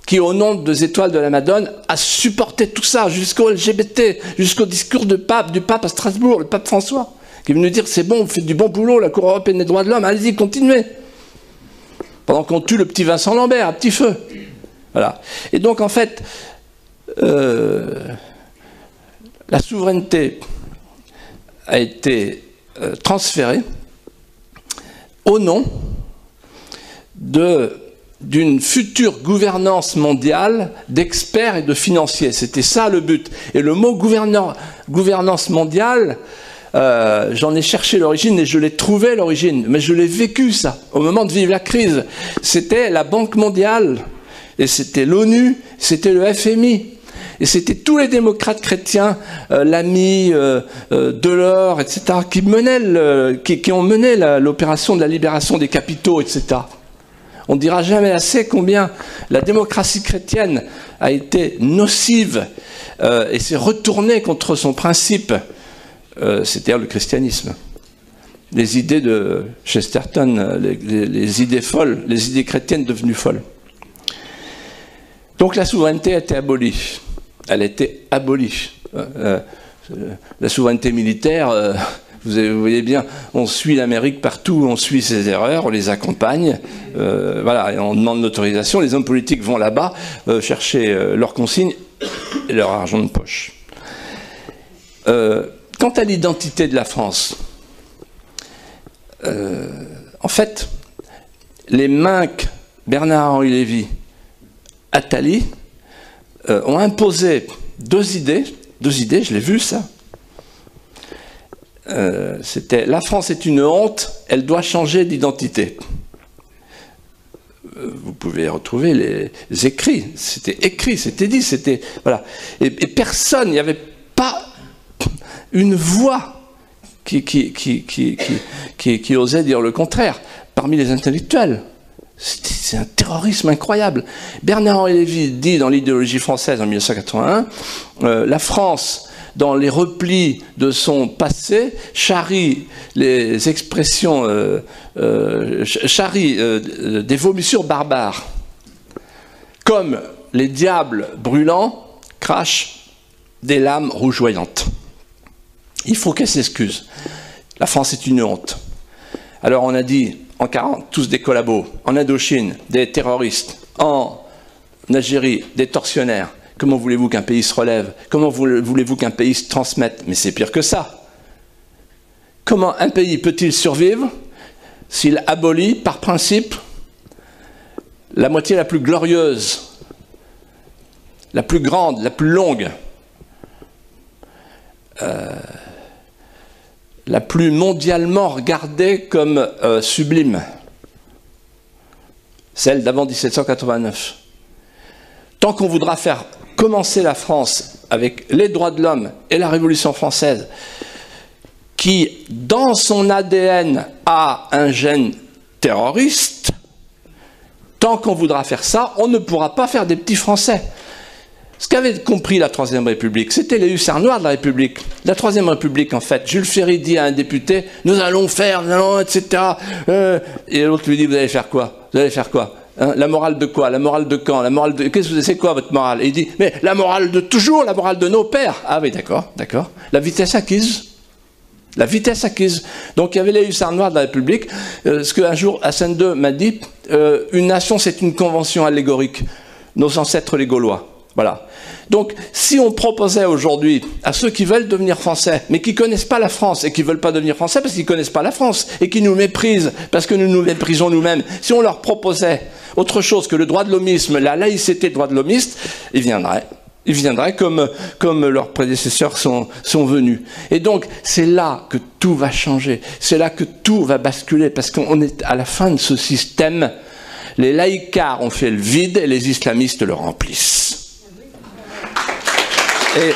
qui, au nom des étoiles de la Madone, a supporté tout ça, jusqu'au LGBT, jusqu'au discours du pape à Strasbourg, le pape François, qui est venu dire, c'est bon, vous faites du bon boulot, la Cour européenne des droits de l'homme, allez-y, continuez. Pendant qu'on tue le petit Vincent Lambert à petit feu. Voilà. Et donc, en fait, la souveraineté a été transférée au nom d'une future gouvernance mondiale d'experts et de financiers. C'était ça le but. Et le mot gouvernance mondiale, j'en ai cherché l'origine et je l'ai trouvé l'origine. Mais je l'ai vécu ça, au moment de vivre la crise. C'était la Banque mondiale, et c'était l'ONU, c'était le FMI. Et c'était tous les démocrates chrétiens, Lamy, Delors, etc., qui ont mené l'opération de la libération des capitaux, etc. On ne dira jamais assez combien la démocratie chrétienne a été nocive et s'est retournée contre son principe, c'est-à-dire le christianisme. Les idées de Chesterton, les idées folles, les idées chrétiennes devenues folles. Donc la souveraineté a été abolie. Elle a été abolie. La souveraineté militaire, vous voyez bien, on suit l'Amérique partout, on suit ses erreurs, on les accompagne, voilà, et on demande l'autorisation. Les hommes politiques vont là-bas chercher leurs consignes et leur argent de poche. Quant à l'identité de la France, en fait, les Minc, Bernard-Henri Lévy, Attali, ont imposé deux idées, je l'ai vu ça. C'était « La France est une honte, elle doit changer d'identité ». Vous pouvez retrouver les écrits, c'était dit, c'était... Voilà. Et personne, il n'y avait pas une voix qui osait dire le contraire, parmi les intellectuels. C'est un terrorisme incroyable. Bernard-Henri Lévy dit dans l'idéologie française en 1981, la France, dans les replis de son passé, charrie les expressions, charrie des vomissures barbares, comme les diables brûlants crachent des lames rougeoyantes. Il faut qu'elle s'excuse. La France est une honte. Alors on a dit, en 40, tous des collabos, en Indochine, des terroristes, en Algérie, des tortionnaires. Comment voulez-vous qu'un pays se relève? Comment voulez-vous qu'un pays se transmette? Mais c'est pire que ça. Comment un pays peut-il survivre s'il abolit, par principe, la moitié la plus glorieuse, la plus grande, la plus longue, la plus mondialement regardée comme sublime, celle d'avant 1789. Tant qu'on voudra faire commencer la France avec les droits de l'homme et la Révolution française, qui, dans son ADN, a un gène terroriste, tant qu'on voudra faire ça, on ne pourra pas faire des petits Français. Ce qu'avait compris la Troisième République, c'était les hussards noirs de la République. La Troisième République, en fait, Jules Ferry dit à un député, nous allons faire, etc. Et l'autre lui dit, vous allez faire quoi? Vous allez faire quoi? Hein, la morale de quoi? La morale de quand? La morale de... C'est quoi votre morale? Et il dit, mais la morale de toujours, la morale de nos pères. Ah oui, d'accord, d'accord. La vitesse acquise. La vitesse acquise. Donc il y avait les hussards noirs de la République. Ce qu'un jour Hassan II m'a dit, une nation c'est une convention allégorique. Nos ancêtres les Gaulois. Voilà. Donc, si on proposait aujourd'hui à ceux qui veulent devenir français, mais qui ne connaissent pas la France, et qui ne veulent pas devenir français parce qu'ils ne connaissent pas la France, et qui nous méprisent parce que nous nous méprisons nous-mêmes, si on leur proposait autre chose que le droit de l'homisme, la laïcité, le droit de l'homiste, ils viendraient. Ils viendraient comme leurs prédécesseurs sont venus. Et donc, c'est là que tout va changer. C'est là que tout va basculer, parce qu'on est à la fin de ce système. Les laïcards ont fait le vide et les islamistes le remplissent. Et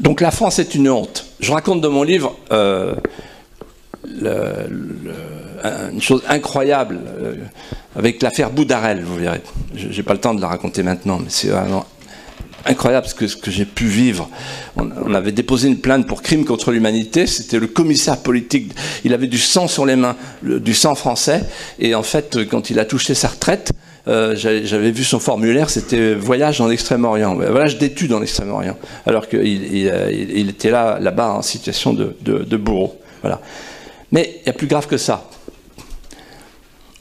donc la France est une honte. Je raconte dans mon livre une chose incroyable avec l'affaire Boudarel, vous verrez. Je n'ai pas le temps de la raconter maintenant, mais c'est vraiment incroyable ce que j'ai pu vivre. On avait déposé une plainte pour crime contre l'humanité. C'était le commissaire politique. Il avait du sang sur les mains, du sang français. Et en fait, quand il a touché sa retraite, j'avais vu son formulaire, c'était voyage dans l'Extrême-Orient, voyage d'études dans l'Extrême-Orient, alors qu'il était là-bas en situation de bourreau. Voilà. Mais il y a plus grave que ça.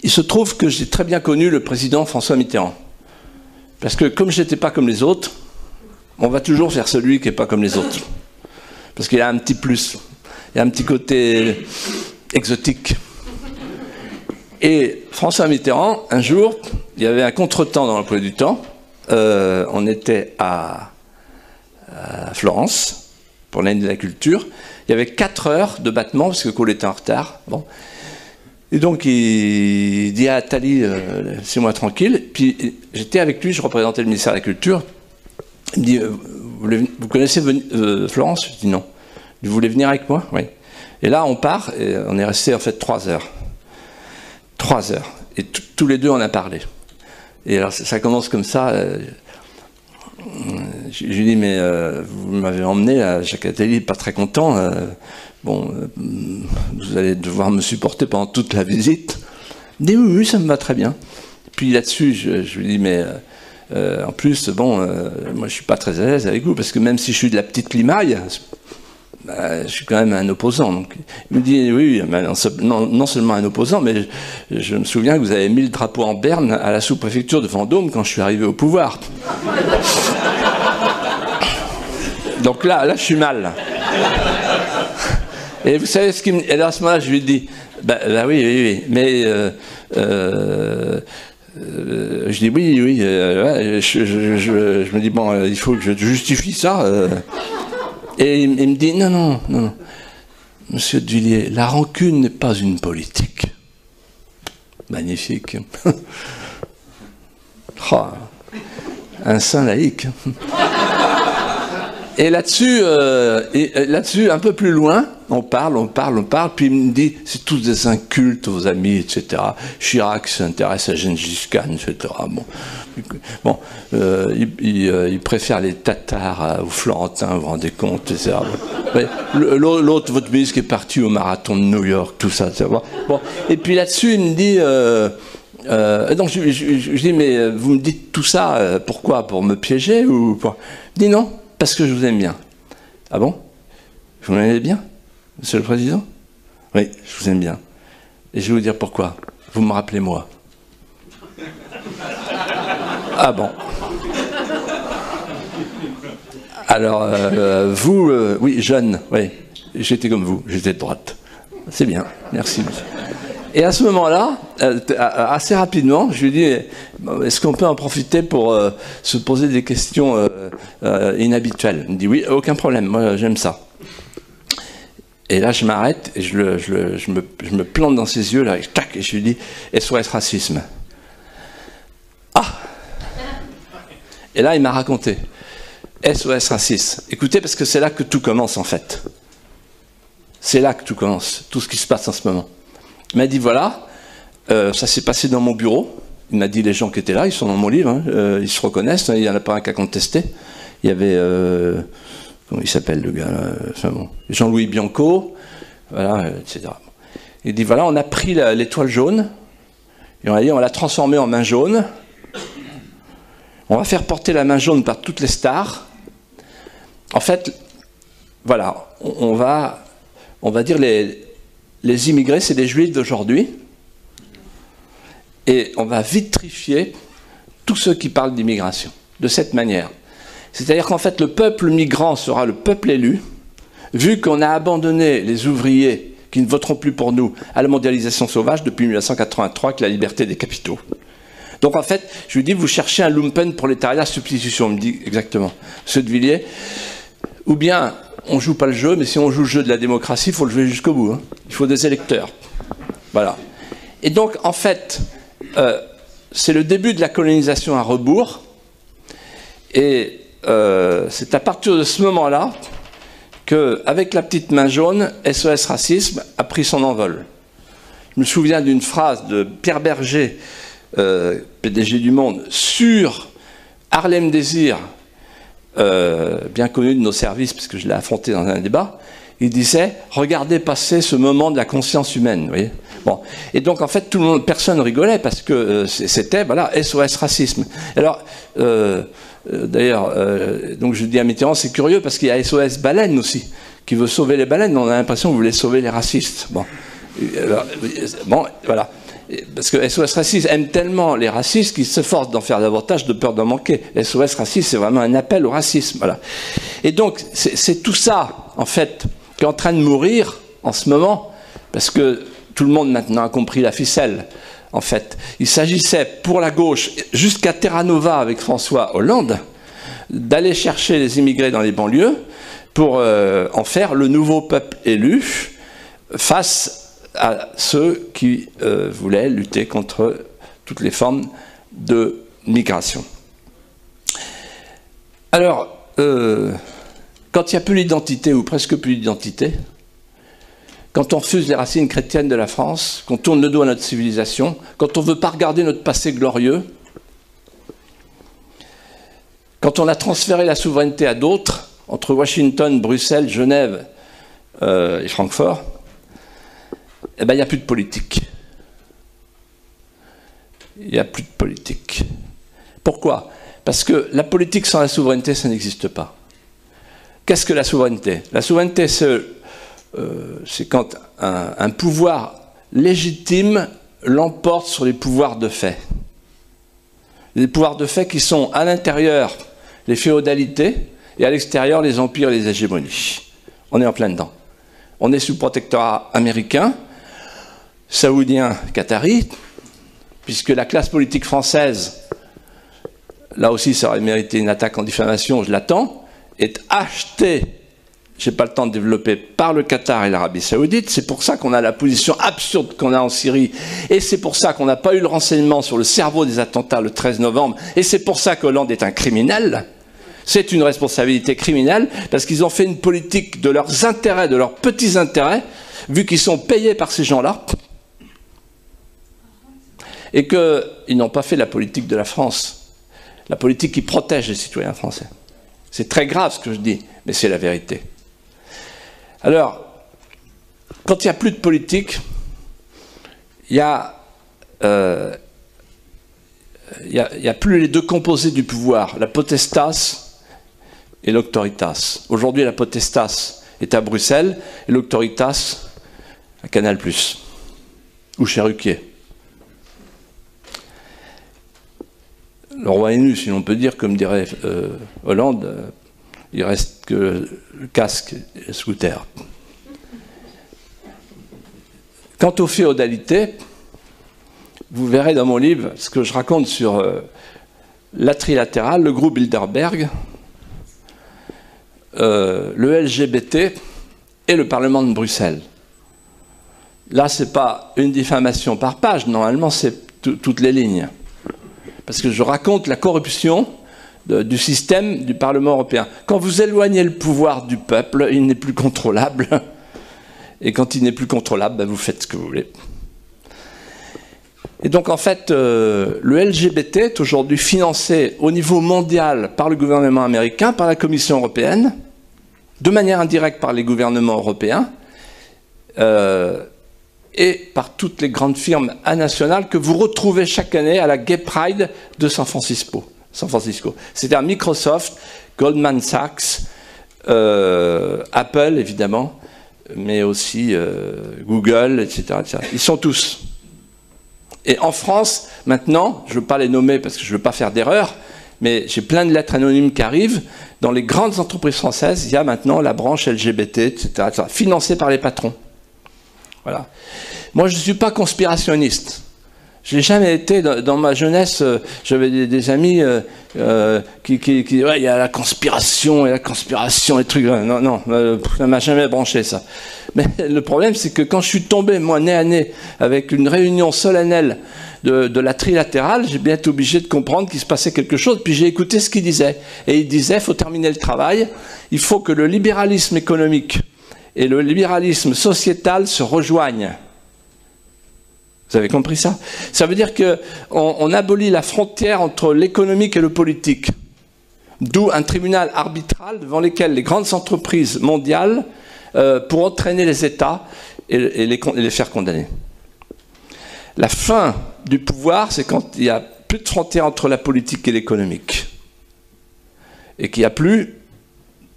Il se trouve que j'ai très bien connu le président François Mitterrand. Parce que comme je n'étais pas comme les autres, on va toujours vers celui qui n'est pas comme les autres. Parce qu'il y a un petit plus, il y a un petit côté exotique. Et François Mitterrand, un jour, il y avait un contretemps dans l'emploi du temps. On était à Florence, pour l'année de la culture. Il y avait 4 heures de battement, parce que Kohl était en retard. Bon. Et donc, il dit à Attali, laissez-moi tranquille. Puis, j'étais avec lui, je représentais le ministère de la Culture. Il me dit, vous connaissez Florence? Je dis non. Vous voulez venir avec moi? Oui. Et là, on part, et on est resté en fait 3 heures. 3 heures. Et tous les deux, on a parlé. Et alors, ça commence comme ça. Je lui dis, mais vous m'avez emmené à Jacques Attali, pas très content. Bon, vous allez devoir me supporter pendant toute la visite. Il me dit, oui, ça me va très bien. Puis là-dessus, je lui dis, mais en plus, bon, moi je suis pas très à l'aise avec vous, parce que même si je suis de la petite Limaille, je suis quand même un opposant. Donc, il me dit, oui, non seulement un opposant, mais je me souviens que vous avez mis le drapeau en berne à la sous-préfecture de Vendôme quand je suis arrivé au pouvoir. Donc là, je suis mal. Et vous savez ce qu'il me dit? Et à ce moment-là, je lui dis, bah oui, mais je dis oui, ouais, je me dis, bon, il faut que je justifie ça. Et il me dit, non, Monsieur de Villiers, la rancune n'est pas une politique. Magnifique. Oh, un saint laïque. Et là-dessus, un peu plus loin, on parle, puis il me dit, c'est tous des incultes, vos amis, etc. Chirac s'intéresse à Gengis Khan, etc. Bon, il préfère les Tatars aux Florentins, vous vous rendez compte, etc. L'autre, votre ministre qui est parti au marathon de New York, tout ça, etc. Bon, et puis là-dessus, il me dit... donc je dis, mais vous me dites tout ça, pourquoi? Pour me piéger ou pour... Il dit non, parce que je vous aime bien. Ah bon? Vous m'aimez bien, Monsieur le Président? Oui, je vous aime bien. Et je vais vous dire pourquoi. Vous me rappelez moi. Ah bon? Alors, vous, oui, jeune, oui, j'étais comme vous, j'étais de droite. C'est bien, merci, monsieur. Et à ce moment-là, assez rapidement, je lui dis, est-ce qu'on peut en profiter pour se poser des questions inhabituelles? Il me dit, oui, aucun problème, moi j'aime ça. Et là, je m'arrête et je me plante dans ses yeux, là, et tac, et je lui dis, SOS racisme. Ah! Et là, il m'a raconté, SOS racisme. Écoutez, parce que c'est là que tout commence, en fait. C'est là que tout commence, tout ce qui se passe en ce moment. Il m'a dit, voilà, ça s'est passé dans mon bureau, Il m'a dit les gens qui étaient là, ils sont dans mon livre, hein, ils se reconnaissent, hein, il n'y en a pas un qui a contesté. Il y avait, comment il s'appelle le gars là, enfin, bon, Jean-Louis Bianco, voilà, etc. Il dit voilà, on a pris l'étoile jaune, et on a dit on l'a transformée en main jaune, on va faire porter la main jaune par toutes les stars. En fait, voilà, on va dire les immigrés, c'est des juifs d'aujourd'hui, et on va vitrifier tous ceux qui parlent d'immigration, de cette manière. C'est-à-dire qu'en fait, le peuple migrant sera le peuple élu, vu qu'on a abandonné les ouvriers qui ne voteront plus pour nous à la mondialisation sauvage depuis 1983 avec la liberté des capitaux. Donc en fait, je lui dis, vous cherchez un lumpen prolétariat substitution, on me dit exactement. Monsieur de Villiers, ou bien on joue pas le jeu, mais si on joue le jeu de la démocratie, il faut le jouer jusqu'au bout. Hein. Il faut des électeurs. Voilà. Et donc en fait, c'est le début de la colonisation à rebours, et c'est à partir de ce moment-là qu'avec la petite main jaune, SOS Racisme a pris son envol. Je me souviens d'une phrase de Pierre Berger, PDG du Monde, sur Harlem Désir, bien connu de nos services, parce que je l'ai affronté dans un débat. Il disait « Regardez passer ce moment de la conscience humaine. » Vous voyez, bon. Et donc, en fait, tout le monde, personne rigolait, parce que c'était, voilà, SOS Racisme. Alors, d'ailleurs, donc je dis à Mitterrand, c'est curieux, parce qu'il y a SOS Baleine aussi, qui veut sauver les baleines. On a l'impression que vous voulez sauver les racistes. Bon, alors, bon voilà. Parce que SOS Racisme aime tellement les racistes qu'ils s'efforcent d'en faire davantage de peur d'en manquer. SOS Racisme, c'est vraiment un appel au racisme. Voilà. Et donc, c'est tout ça, en fait, qui est en train de mourir en ce moment, parce que tout le monde maintenant a compris la ficelle. En fait, il s'agissait pour la gauche, jusqu'à Terra Nova avec François Hollande, d'aller chercher les immigrés dans les banlieues pour en faire le nouveau peuple élu face à ceux qui voulaient lutter contre toutes les formes de migration. Alors, quand il n'y a plus d'identité, ou presque plus d'identité, quand on refuse les racines chrétiennes de la France, qu'on tourne le dos à notre civilisation, quand on ne veut pas regarder notre passé glorieux, quand on a transféré la souveraineté à d'autres, entre Washington, Bruxelles, Genève et Francfort, eh bien, il n'y a plus de politique. Il n'y a plus de politique. Pourquoi? Parce que la politique sans la souveraineté, ça n'existe pas. Qu'est-ce que la souveraineté? La souveraineté, c'est quand un pouvoir légitime l'emporte sur les pouvoirs de fait. Les pouvoirs de fait qui sont à l'intérieur les féodalités et à l'extérieur les empires et les hégémonies. On est en plein dedans. On est sous protectorat américain, saoudien, qatari, puisque la classe politique française, là aussi ça aurait mérité une attaque en diffamation, je l'attends, est achetée, je n'ai pas le temps de développer, par le Qatar et l'Arabie Saoudite. C'est pour ça qu'on a la position absurde qu'on a en Syrie, et c'est pour ça qu'on n'a pas eu le renseignement sur le cerveau des attentats le 13 novembre, et c'est pour ça qu'Hollande est un criminel. C'est une responsabilité criminelle, parce qu'ils ont fait une politique de leurs intérêts, de leurs petits intérêts, vu qu'ils sont payés par ces gens-là, et qu'ils n'ont pas fait la politique de la France, la politique qui protège les citoyens français. C'est très grave ce que je dis, mais c'est la vérité. Alors, quand il n'y a plus de politique, il n'y a plus les deux composés du pouvoir, la potestas et l'auctoritas. Aujourd'hui, la potestas est à Bruxelles et l'auctoritas à Canal+, ou chez Ruquier. Le roi est nu, si l'on peut dire, comme dirait Hollande, il reste que le casque et le scooter. Quant aux féodalités, vous verrez dans mon livre ce que je raconte sur la trilatérale, le groupe Bilderberg, le LGBT et le Parlement de Bruxelles. Là, ce n'est pas une diffamation par page, normalement c'est toutes les lignes. Parce que je raconte la corruption du système du Parlement européen. Quand vous éloignez le pouvoir du peuple, il n'est plus contrôlable. Et quand il n'est plus contrôlable, ben vous faites ce que vous voulez. Et donc en fait, le LGBT est aujourd'hui financé au niveau mondial par le gouvernement américain, par la Commission européenne, de manière indirecte par les gouvernements européens, et par toutes les grandes firmes nationales que vous retrouvez chaque année à la Gay Pride de San Francisco. C'est-à-dire Microsoft, Goldman Sachs, Apple évidemment, mais aussi Google, etc., etc. Ils sont tous. Et en France, maintenant, je ne veux pas les nommer parce que je ne veux pas faire d'erreur, mais j'ai plein de lettres anonymes qui arrivent. Dans les grandes entreprises françaises, il y a maintenant la branche LGBT, etc., financée par les patrons. Voilà. Moi, je ne suis pas conspirationniste. Je n'ai jamais été, dans ma jeunesse, j'avais des amis qui disaient ouais, il y a la conspiration, les trucs. Non, non, ça ne m'a jamais branché, ça. Mais le problème, c'est que quand je suis tombé, moi, nez à nez, avec une réunion solennelle de la trilatérale, j'ai bien été obligé de comprendre qu'il se passait quelque chose, puis j'ai écouté ce qu'il disait. Et il disait, il faut terminer le travail, il faut que le libéralisme économique et le libéralisme sociétal se rejoignent. Vous avez compris ça? Ça veut dire qu'on abolit la frontière entre l'économique et le politique. D'où un tribunal arbitral devant lequel les grandes entreprises mondiales pourront traîner les États et les faire condamner. La fin du pouvoir, c'est quand il n'y a plus de frontière entre la politique et l'économique. Et qu'il n'y a plus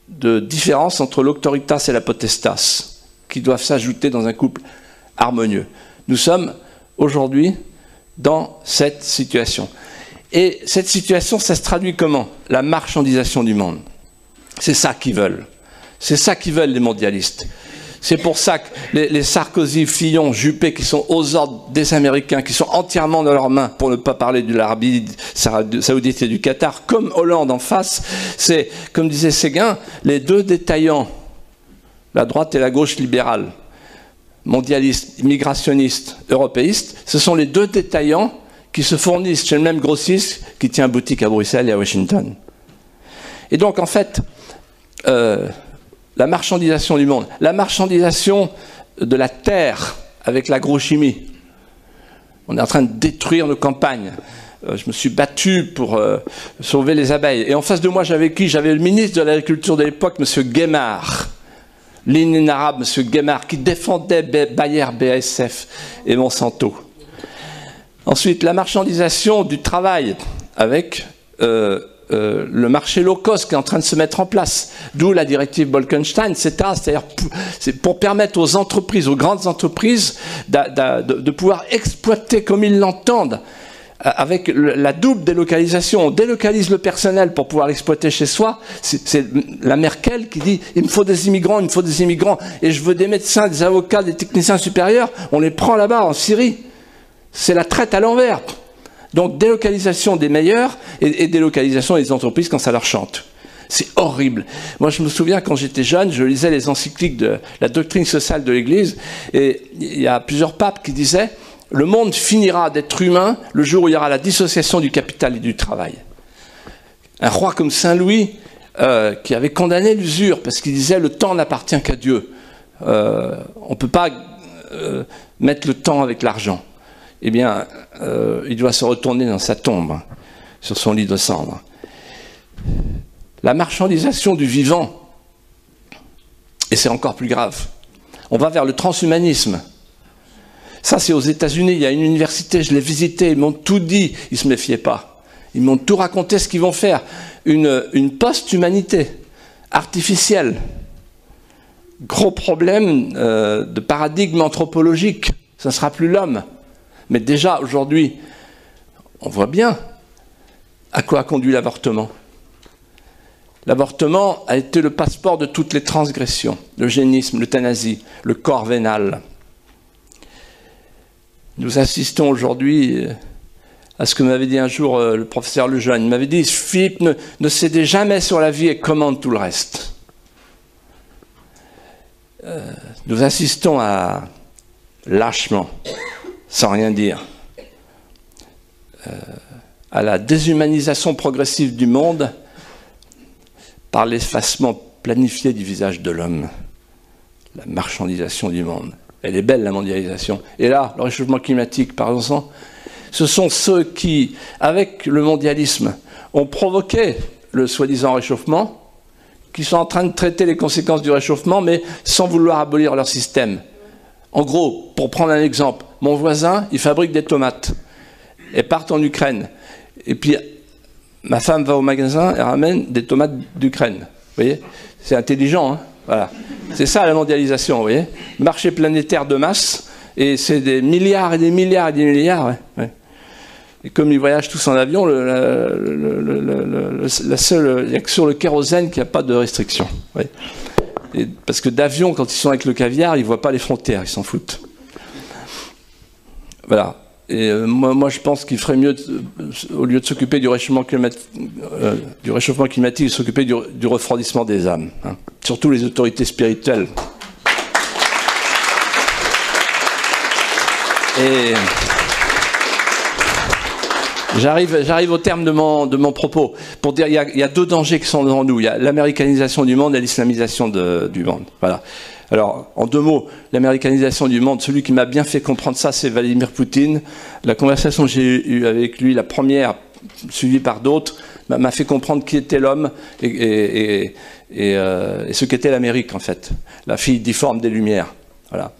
de différence entre l'auctoritas et la potestas, qui doivent s'ajouter dans un couple harmonieux. Nous sommes aujourd'hui dans cette situation. Et cette situation, ça se traduit comment? La marchandisation du monde. C'est ça qu'ils veulent. C'est ça qu'ils veulent, les mondialistes. C'est pour ça que les Sarkozy, Fillon, Juppé, qui sont aux ordres des Américains, qui sont entièrement dans leurs mains, pour ne pas parler de l'Arabie saoudite et du Qatar, comme Hollande en face, c'est, comme disait Séguin, les deux détaillants, la droite et la gauche libérale, mondialistes, immigrationnistes, européistes, ce sont les deux détaillants qui se fournissent chez le même grossiste qui tient boutique à Bruxelles et à Washington. Et donc, en fait, la marchandisation du monde, la marchandisation de la terre avec l'agrochimie. On est en train de détruire nos campagnes. Je me suis battu pour sauver les abeilles. Et en face de moi, j'avais qui? J'avais le ministre de l'Agriculture de l'époque, M. Guémard. L'inénarrable M. Guémard, qui défendait Bayer, BASF et Monsanto. Ensuite, la marchandisation du travail avec le marché low cost qui est en train de se mettre en place, d'où la directive Bolkestein, etc. C'est-à-dire pour permettre aux entreprises, aux grandes entreprises, de pouvoir exploiter comme ils l'entendent, avec la double délocalisation. On délocalise le personnel pour pouvoir l'exploiter chez soi. C'est la Merkel qui dit « il me faut des immigrants, et je veux des médecins, des avocats, des techniciens supérieurs, on les prend là-bas, en Syrie. » C'est la traite à l'envers. Donc délocalisation des meilleurs et délocalisation des entreprises quand ça leur chante. C'est horrible. Moi je me souviens quand j'étais jeune, je lisais les encycliques de la doctrine sociale de l'Église et il y a plusieurs papes qui disaient « le monde finira d'être humain le jour où il y aura la dissociation du capital et du travail ». Un roi comme Saint Louis qui avait condamné l'usure parce qu'il disait « le temps n'appartient qu'à Dieu ». On ne peut pas mettre le temps avec l'argent. Eh bien, il doit se retourner dans sa tombe, sur son lit de cendres. La marchandisation du vivant, et c'est encore plus grave, on va vers le transhumanisme. Ça, c'est aux États-Unis, il y a une université, je l'ai visitée, ils m'ont tout dit, ils ne se méfiaient pas. Ils m'ont tout raconté ce qu'ils vont faire. Une post-humanité artificielle. Gros problème de paradigme anthropologique, ça ne sera plus l'homme. Mais déjà, aujourd'hui, on voit bien à quoi a conduit l'avortement. L'avortement a été le passeport de toutes les transgressions, l'eugénisme, l'euthanasie, le corps vénal. Nous assistons aujourd'hui à ce que m'avait dit un jour le professeur Lejeune. Il m'avait dit « Philippe, ne cédez jamais sur la vie et commande tout le reste ». Nous assistons à lâchement, sans rien dire, à la déshumanisation progressive du monde par l'effacement planifié du visage de l'homme, la marchandisation du monde. Elle est belle, la mondialisation. Et là, le réchauffement climatique, parlons-en, ce sont ceux qui, avec le mondialisme, ont provoqué le soi-disant réchauffement, qui sont en train de traiter les conséquences du réchauffement, mais sans vouloir abolir leur système. En gros, pour prendre un exemple, mon voisin, il fabrique des tomates. Elles partent en Ukraine. Et puis, ma femme va au magasin et ramène des tomates d'Ukraine. Vous voyez? C'est intelligent, hein? Voilà. C'est ça la mondialisation, vous voyez? Marché planétaire de masse, et c'est des milliards et des milliards et des milliards. Ouais. Ouais. Et comme ils voyagent tous en avion, il n'y a que sur le kérosène qu'il n'y a pas de restriction. Ouais. Et parce que d'avion, quand ils sont avec le caviar, ils ne voient pas les frontières, ils s'en foutent. Voilà. Et moi, je pense qu'il ferait mieux, au lieu de s'occuper du réchauffement climatique, de s'occuper du refroidissement des âmes. Hein. Surtout les autorités spirituelles. Et j'arrive au terme de mon propos pour dire il y a deux dangers qui sont devant nous. Il y a l'américanisation du monde et l'islamisation du monde. Voilà. Alors, en deux mots, l'américanisation du monde, celui qui m'a bien fait comprendre ça, c'est Vladimir Poutine. La conversation que j'ai eue avec lui, la première, suivie par d'autres, m'a fait comprendre qui était l'homme et ce qu'était l'Amérique, en fait. La fille difforme des Lumières. Voilà.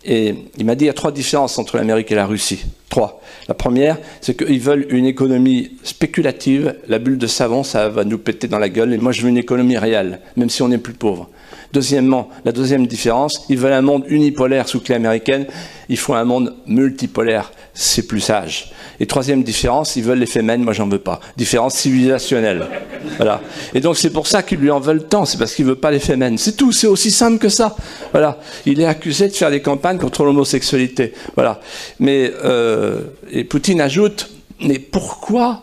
Et il m'a dit, il y a trois différences entre l'Amérique et la Russie. Trois. La première, c'est qu'ils veulent une économie spéculative. La bulle de savon, ça va nous péter dans la gueule. Et moi, je veux une économie réelle, même si on est plus pauvre. Deuxièmement, la deuxième différence, ils veulent un monde unipolaire sous clé américaine. Il faut un monde multipolaire. C'est plus sage. Et troisième différence, ils veulent les Femen, moi j'en veux pas. Différence civilisationnelle. Voilà. Et donc c'est pour ça qu'ils lui en veulent tant, c'est parce qu'il veut pas les Femen. C'est tout, c'est aussi simple que ça. Voilà. Il est accusé de faire des campagnes contre l'homosexualité. Voilà. Mais et Poutine ajoute, mais pourquoi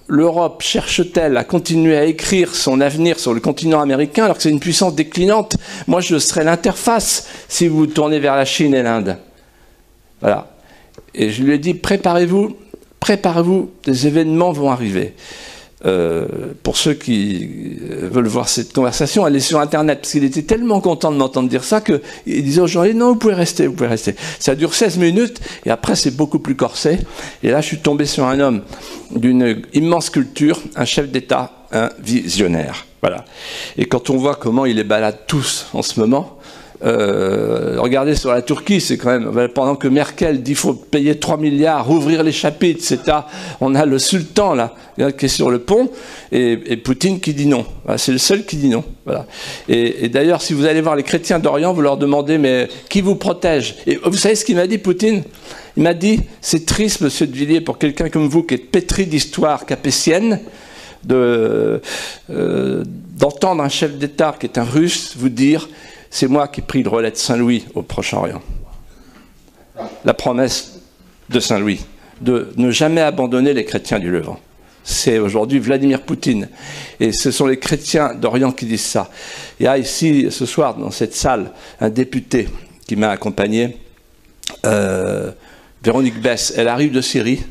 l'Europe cherche-t-elle à continuer à écrire son avenir sur le continent américain alors que c'est une puissance déclinante? Moi je serais l'interface si vous tournez vers la Chine et l'Inde. Voilà. Et je lui ai dit, préparez-vous, des événements vont arriver. Pour ceux qui veulent voir cette conversation, allez sur Internet, parce qu'il était tellement content de m'entendre dire ça qu'il disait aux gens, non, vous pouvez rester. Ça dure 16 minutes, et après c'est beaucoup plus corsé. Et là, je suis tombé sur un homme d'une immense culture, un chef d'État, un visionnaire. Voilà. Et quand on voit comment il les balade tous en ce moment, regardez sur la Turquie, c'est quand même, pendant que Merkel dit qu'il faut payer 3 milliards, ouvrir les chapitres, etc. On a le sultan là, qui est sur le pont, et Poutine qui dit non. Voilà, c'est le seul qui dit non. Voilà. Et d'ailleurs, si vous allez voir les chrétiens d'Orient, vous leur demandez, mais qui vous protège? Et vous savez ce qu'il m'a dit, Poutine? Il m'a dit, c'est triste, monsieur de Villiers, pour quelqu'un comme vous qui est pétri d'histoire capétienne, d'entendre un chef d'État qui est un Russe vous dire, c'est moi qui ai pris le relais de Saint-Louis au Proche-Orient. La promesse de Saint-Louis, de ne jamais abandonner les chrétiens du Levant. C'est aujourd'hui Vladimir Poutine. Et ce sont les chrétiens d'Orient qui disent ça. Il y a ici, ce soir, dans cette salle, un député qui m'a accompagné, Véronique Bess. Elle arrive de Syrie.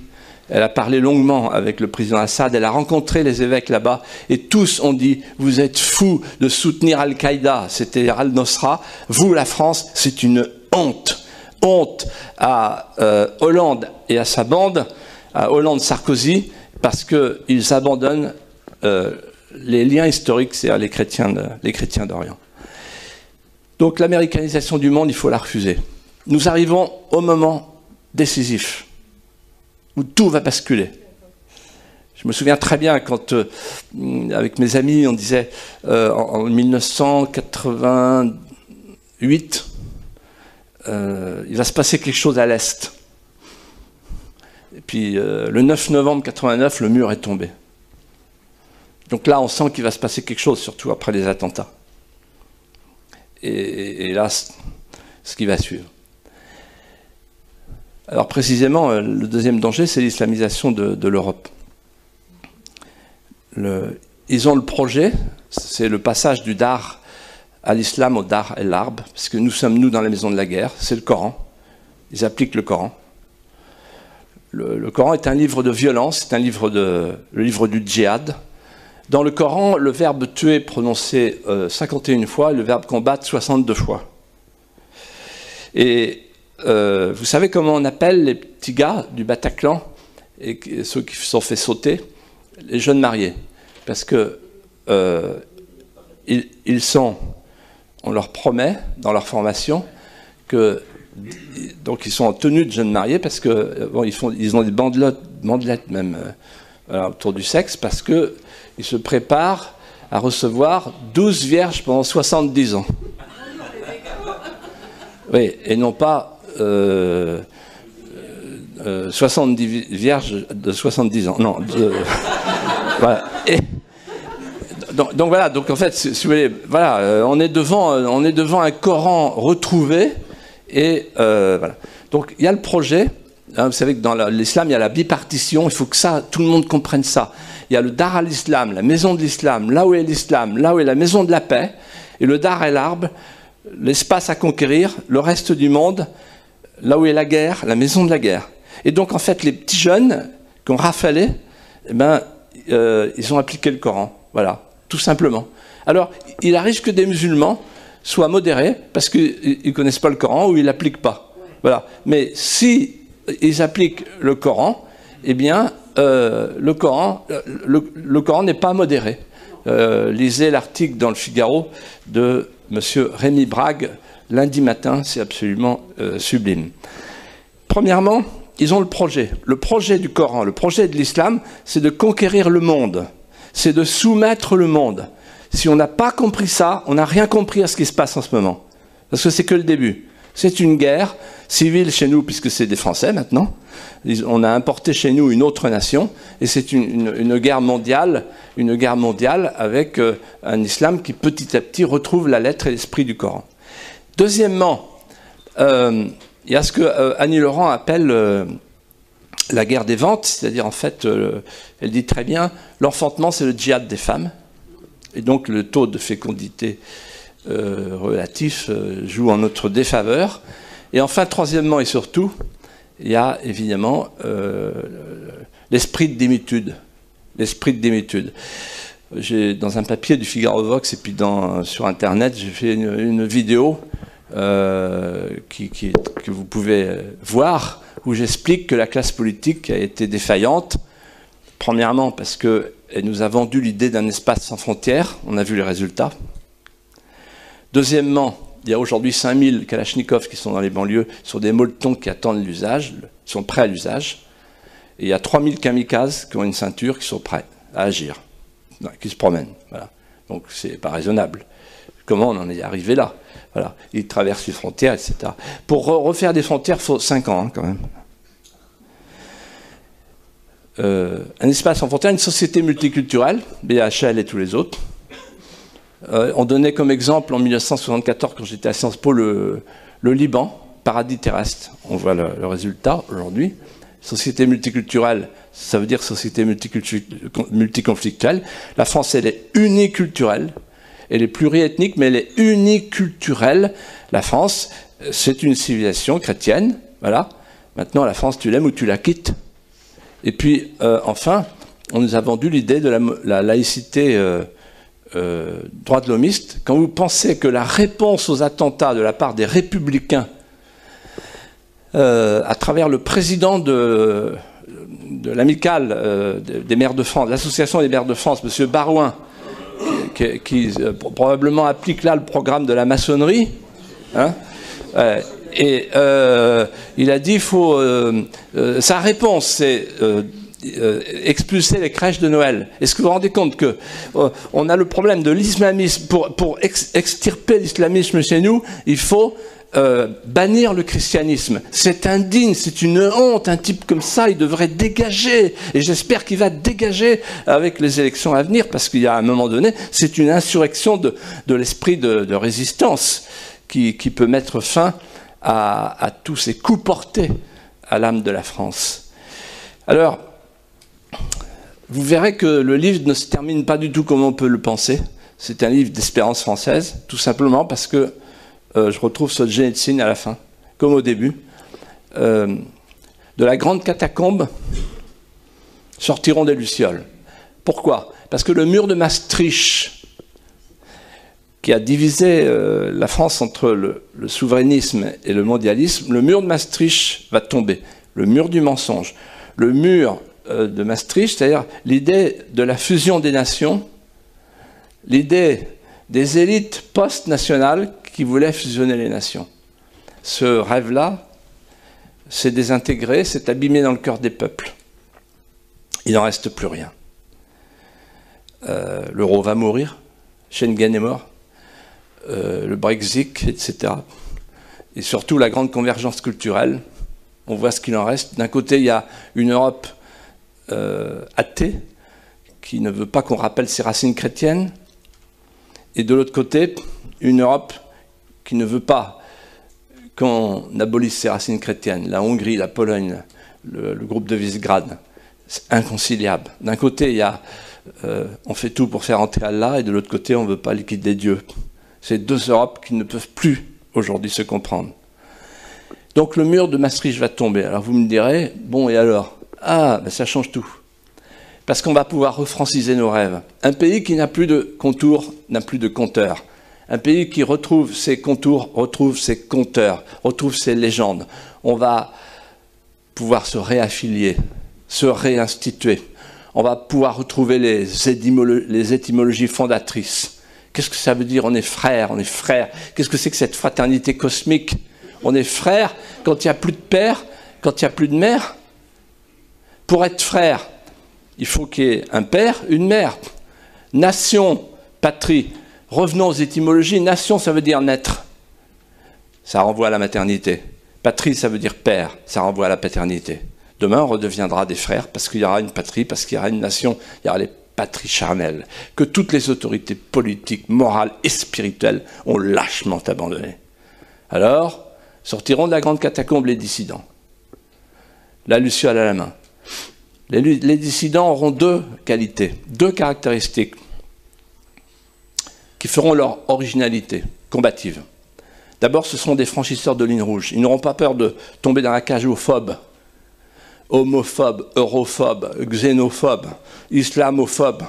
Elle a parlé longuement avec le président Assad, elle a rencontré les évêques là-bas, et tous ont dit, vous êtes fous de soutenir Al-Qaïda, c'était Al-Nosra, vous, la France, c'est une honte. Honte à Hollande et à sa bande, à Hollande-Sarkozy, parce qu'ils abandonnent les liens historiques, c'est-à-dire les chrétiens d'Orient. Donc l'américanisation du monde, il faut la refuser. Nous arrivons au moment décisif, où tout va basculer. Je me souviens très bien quand, avec mes amis, on disait en 1988, il va se passer quelque chose à l'Est. Et puis le 9 novembre 89, le mur est tombé. Donc là, on sent qu'il va se passer quelque chose, surtout après les attentats. Et là, ce qui va suivre. Alors précisément, le deuxième danger, c'est l'islamisation de l'Europe. Ils ont le projet, c'est le passage du Dar à l'islam au Dar el-Harb, parce que nous sommes, nous, dans la maison de la guerre, c'est le Coran. Ils appliquent le Coran. Le Coran est un livre de violence, c'est le livre du djihad. Dans le Coran, le verbe tuer est prononcé 51 fois, le verbe combattre 62 fois. Et vous savez comment on appelle les petits gars du Bataclan, et ceux qui se sont fait sauter? Les jeunes mariés. Parce que ils sont, on leur promet dans leur formation que, donc ils sont en tenue de jeunes mariés parce que bon, ils ont des bandelettes même autour du sexe, parce que ils se préparent à recevoir 12 vierges pendant 70 ans. Oui, et non pas 70 vierges de 70 ans. Non, voilà. Et, donc voilà, donc en fait, si vous voulez, voilà, on est devant un Coran retrouvé, et voilà. Donc il y a le projet, hein, vous savez que dans l'islam, il y a la bipartition, il faut que ça, tout le monde comprenne ça. Il y a le Dar al-Islam, la maison de l'islam, là où est l'islam, là où est la maison de la paix, et le Dar el-Harb, l'espace à conquérir, le reste du monde, là où est la guerre, la maison de la guerre. Et donc en fait, les petits jeunes qui ont rafalé, eh ben, ils ont appliqué le Coran, voilà, tout simplement. Alors, il arrive que des musulmans soient modérés parce qu'ils ne connaissent pas le Coran ou ils ne l'appliquent pas. Voilà. Mais si ils appliquent le Coran, eh bien, le Coran n'est pas modéré. Lisez l'article dans le Figaro de M. Rémi Brague, lundi matin, c'est absolument sublime. Premièrement, ils ont le projet. Le projet du Coran, le projet de l'islam, c'est de conquérir le monde. C'est de soumettre le monde. Si on n'a pas compris ça, on n'a rien compris à ce qui se passe en ce moment. Parce que c'est que le début. C'est une guerre civile chez nous, puisque c'est des Français maintenant. On a importé chez nous une autre nation, et c'est une guerre mondiale avec un islam qui petit à petit retrouve la lettre et l'esprit du Coran. Deuxièmement, il y a ce que Annie Laurent appelle la guerre des ventes, c'est-à-dire en fait, elle dit très bien, l'enfantement c'est le djihad des femmes, et donc le taux de fécondité relatif joue en notre défaveur. Et enfin, troisièmement et surtout, il y a évidemment l'esprit de démitude. L'esprit de démitude. Dans un papier du Figaro Vox et puis sur Internet, j'ai fait une vidéo que vous pouvez voir, où j'explique que la classe politique a été défaillante. Premièrement, parce qu'elle nous a vendu l'idée d'un espace sans frontières. On a vu les résultats. Deuxièmement, il y a aujourd'hui 5000 Kalachnikov qui sont dans les banlieues sur des molletons qui attendent l'usage, qui sont prêts à l'usage. Et il y a 3000 kamikazes qui ont une ceinture, qui sont prêts à agir, qui se promènent. Voilà. Donc c'est pas raisonnable. Comment on en est arrivé là? Voilà. Ils traversent les frontières, etc. Pour refaire des frontières, il faut 5 ans hein, quand même. Un espace sans frontières, une société multiculturelle, BHL et tous les autres. On donnait comme exemple en 1974, quand j'étais à Sciences Po, le Liban, paradis terrestre. On voit le résultat aujourd'hui. Société multiculturelle, ça veut dire société multiconflictuelle. La France, elle est uniculturelle. Elle est pluriethnique, mais elle est uniculturelle. La France, c'est une civilisation chrétienne. Voilà. Maintenant, la France, tu l'aimes ou tu la quittes. Et puis, enfin, on nous a vendu l'idée de la laïcité droit de l'homiste. Quand vous pensez que la réponse aux attentats de la part des républicains, à travers le président de l'amicale des maires de France, l'association des maires de France, M. Barouin, qui probablement applique là le programme de la maçonnerie, hein, et il a dit sa réponse c'est expulser les crèches de Noël. Est-ce que vous vous rendez compte que on a le problème de l'islamisme, pour extirper l'islamisme chez nous, il faut bannir le christianisme. C'est indigne, c'est une honte. Un type comme ça, il devrait dégager. Et j'espère qu'il va dégager avec les élections à venir, parce qu'il y a un moment donné, c'est une insurrection de l'esprit de résistance qui peut mettre fin à tous ces coups portés à l'âme de la France. Alors, vous verrez que le livre ne se termine pas du tout comme on peut le penser. C'est un livre d'espérance française, tout simplement parce que je retrouve Solzhenitsyn à la fin, comme au début. De la grande catacombe sortiront des lucioles. Pourquoi? Parce que le mur de Maastricht qui a divisé la France entre le souverainisme et le mondialisme, le mur de Maastricht va tomber, le mur du mensonge. Le mur de Maastricht, c'est-à-dire l'idée de la fusion des nations, l'idée des élites post-nationales qui voulaient fusionner les nations. Ce rêve-là s'est désintégré, s'est abîmé dans le cœur des peuples. Il n'en reste plus rien. L'euro va mourir, Schengen est mort, le Brexit, etc. Et surtout la grande convergence culturelle. On voit ce qu'il en reste. D'un côté, il y a une Europe athée, qui ne veut pas qu'on rappelle ses racines chrétiennes, et de l'autre côté, une Europe qui ne veut pas qu'on abolisse ses racines chrétiennes. La Hongrie, la Pologne, le groupe de Visegrad, c'est inconciliable. D'un côté, il y a on fait tout pour faire entrer Allah, et de l'autre côté, on ne veut pas liquider Dieu. C'est deux Europes qui ne peuvent plus aujourd'hui se comprendre. Donc le mur de Maastricht va tomber. Alors vous me direz, bon et alors? Ah, ben ça change tout. Parce qu'on va pouvoir refranciser nos rêves. Un pays qui n'a plus de contours, n'a plus de compteurs. Un pays qui retrouve ses contours, retrouve ses compteurs, retrouve ses légendes. On va pouvoir se réaffilier, se réinstituer. On va pouvoir retrouver les étymologies fondatrices. Qu'est-ce que ça veut dire? On est frères, on est frères. Qu'est-ce que c'est que cette fraternité cosmique? On est frères quand il n'y a plus de père, quand il n'y a plus de mère. Pour être frère, il faut qu'il y ait un père, une mère. Nation, patrie. Revenons aux étymologies. Nation, ça veut dire naître. Ça renvoie à la maternité. Patrie, ça veut dire père. Ça renvoie à la paternité. Demain, on redeviendra des frères parce qu'il y aura une patrie, parce qu'il y aura une nation, il y aura les patries charnelles que toutes les autorités politiques, morales et spirituelles ont lâchement abandonnées. Alors, sortiront de la grande catacombe les dissidents. La Luciole à la main. Les dissidents auront deux qualités, deux caractéristiques qui feront leur originalité combative. D'abord, ce seront des franchisseurs de lignes rouges. Ils n'auront pas peur de tomber dans la cage aux phobes, homophobes, europhobes, xénophobes, islamophobes,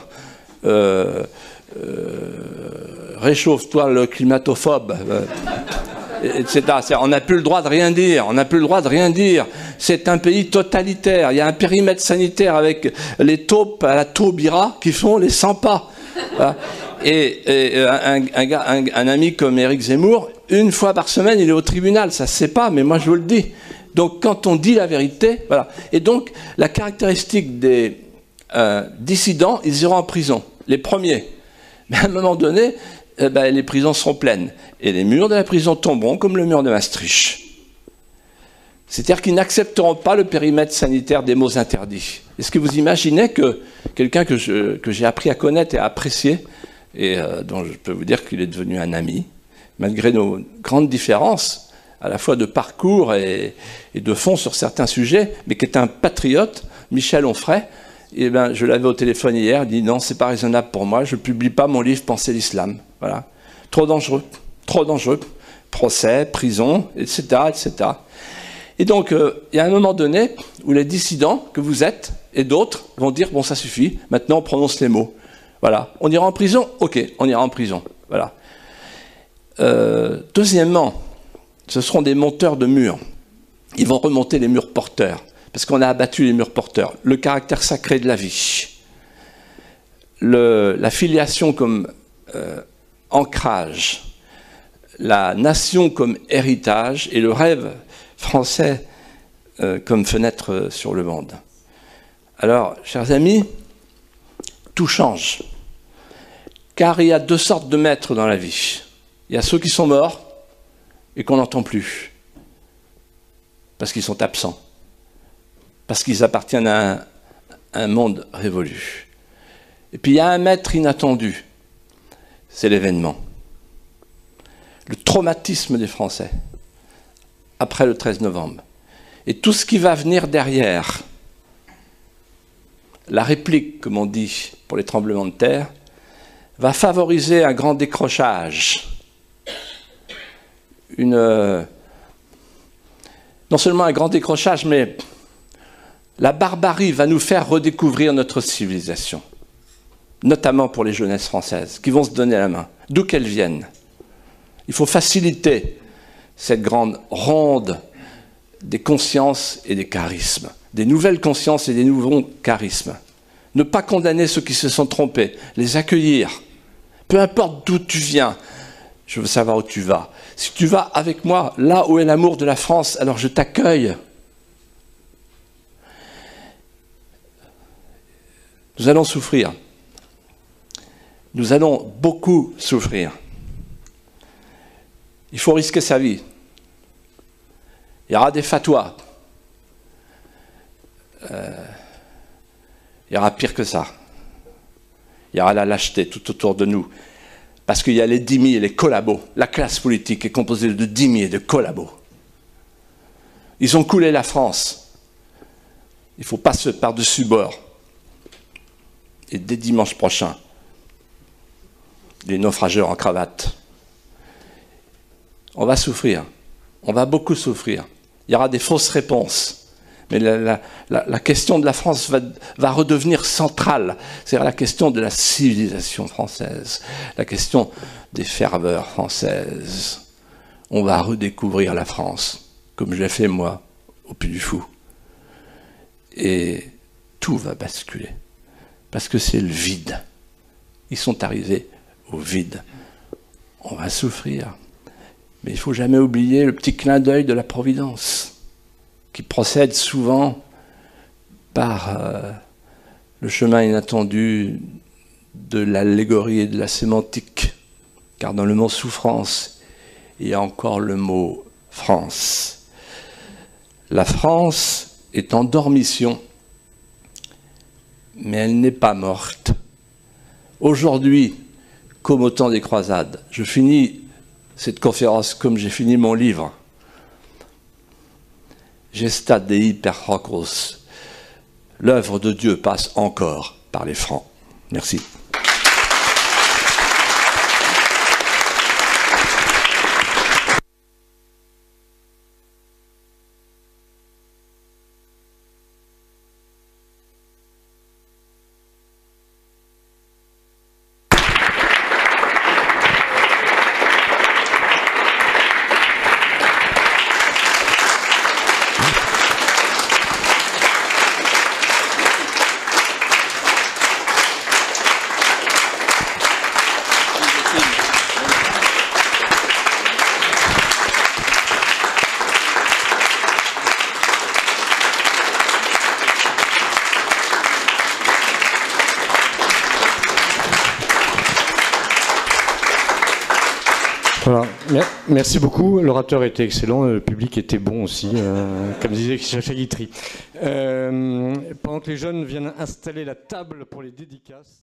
réchauffe-toi le climatophobe, etc. On n'a plus le droit de rien dire, on n'a plus le droit de rien dire. C'est un pays totalitaire, il y a un périmètre sanitaire avec les taupes à la taubira qui font les 100 pas. Et un ami comme Éric Zemmour, une fois par semaine, il est au tribunal, ça se sait pas, mais moi je vous le dis. Donc quand on dit la vérité, voilà. Et donc la caractéristique des dissidents, ils iront en prison, les premiers. Mais à un moment donné, les prisons seront pleines. Et les murs de la prison tomberont comme le mur de Maastricht. C'est-à-dire qu'ils n'accepteront pas le périmètre sanitaire des mots interdits. Est-ce que vous imaginez que quelqu'un que j'ai appris à connaître et à apprécier, et dont je peux vous dire qu'il est devenu un ami, malgré nos grandes différences, à la fois de parcours et de fond sur certains sujets, mais qui est un patriote, Michel Onfray, je l'avais au téléphone hier, il dit non, c'est pas raisonnable pour moi, je ne publie pas mon livre Penser l'islam. Voilà. Trop dangereux, procès, prison, etc., etc. Et donc, il y a un moment donné où les dissidents que vous êtes et d'autres vont dire bon, ça suffit, maintenant on prononce les mots. Voilà. On ira en prison? Ok, on ira en prison. Voilà. Deuxièmement, ce seront des monteurs de murs. Ils vont remonter les murs porteurs, parce qu'on a abattu les murs porteurs. Le caractère sacré de la vie, la filiation comme ancrage, la nation comme héritage et le rêve français comme fenêtre sur le monde. Alors, chers amis, tout change. Car il y a deux sortes de maîtres dans la vie. Il y a ceux qui sont morts et qu'on n'entend plus, parce qu'ils sont absents, parce qu'ils appartiennent à un monde révolu. Et puis il y a un maître inattendu, c'est l'événement. Le traumatisme des Français, après le 13 novembre. Et tout ce qui va venir derrière, la réplique, comme on dit, pour les tremblements de terre, va favoriser un grand décrochage. Non seulement un grand décrochage, mais la barbarie va nous faire redécouvrir notre civilisation. notamment pour les jeunesses françaises, qui vont se donner la main, d'où qu'elles viennent. Il faut faciliter cette grande ronde des consciences et des charismes, des nouvelles consciences et des nouveaux charismes. Ne pas condamner ceux qui se sont trompés, les accueillir. Peu importe d'où tu viens, je veux savoir où tu vas. Si tu vas avec moi, là où est l'amour de la France, alors je t'accueille. Nous allons souffrir. Nous allons beaucoup souffrir. Il faut risquer sa vie. Il y aura des fatwas. Il y aura pire que ça. Il y aura la lâcheté tout autour de nous. Parce qu'il y a les dhimmis et les collabos. La classe politique est composée de dhimmis et de collabos. Ils ont coulé la France. Il faut pas se par-dessus bord. Et dès dimanche prochain, les naufrageurs en cravate. On va souffrir. On va beaucoup souffrir. Il y aura des fausses réponses. Mais la question de la France va redevenir centrale. C'est-à-dire la question de la civilisation française, la question des ferveurs françaises. On va redécouvrir la France, comme je l'ai fait moi, au Puy du Fou. Et tout va basculer. Parce que c'est le vide. Ils sont arrivés au vide. On va souffrir. Mais il ne faut jamais oublier le petit clin d'œil de la Providence, qui procède souvent par le chemin inattendu de l'allégorie et de la sémantique. Car dans le mot souffrance, il y a encore le mot France. La France est en dormition, mais elle n'est pas morte. Aujourd'hui, comme au temps des croisades, je finis cette conférence comme j'ai fini mon livre. Gesta Dei per Sacros. L'œuvre de Dieu passe encore par les Francs. Merci. Voilà. Merci beaucoup. L'orateur était excellent, le public était bon aussi, comme disait Chacha Guitry. Pendant que les jeunes viennent installer la table pour les dédicaces.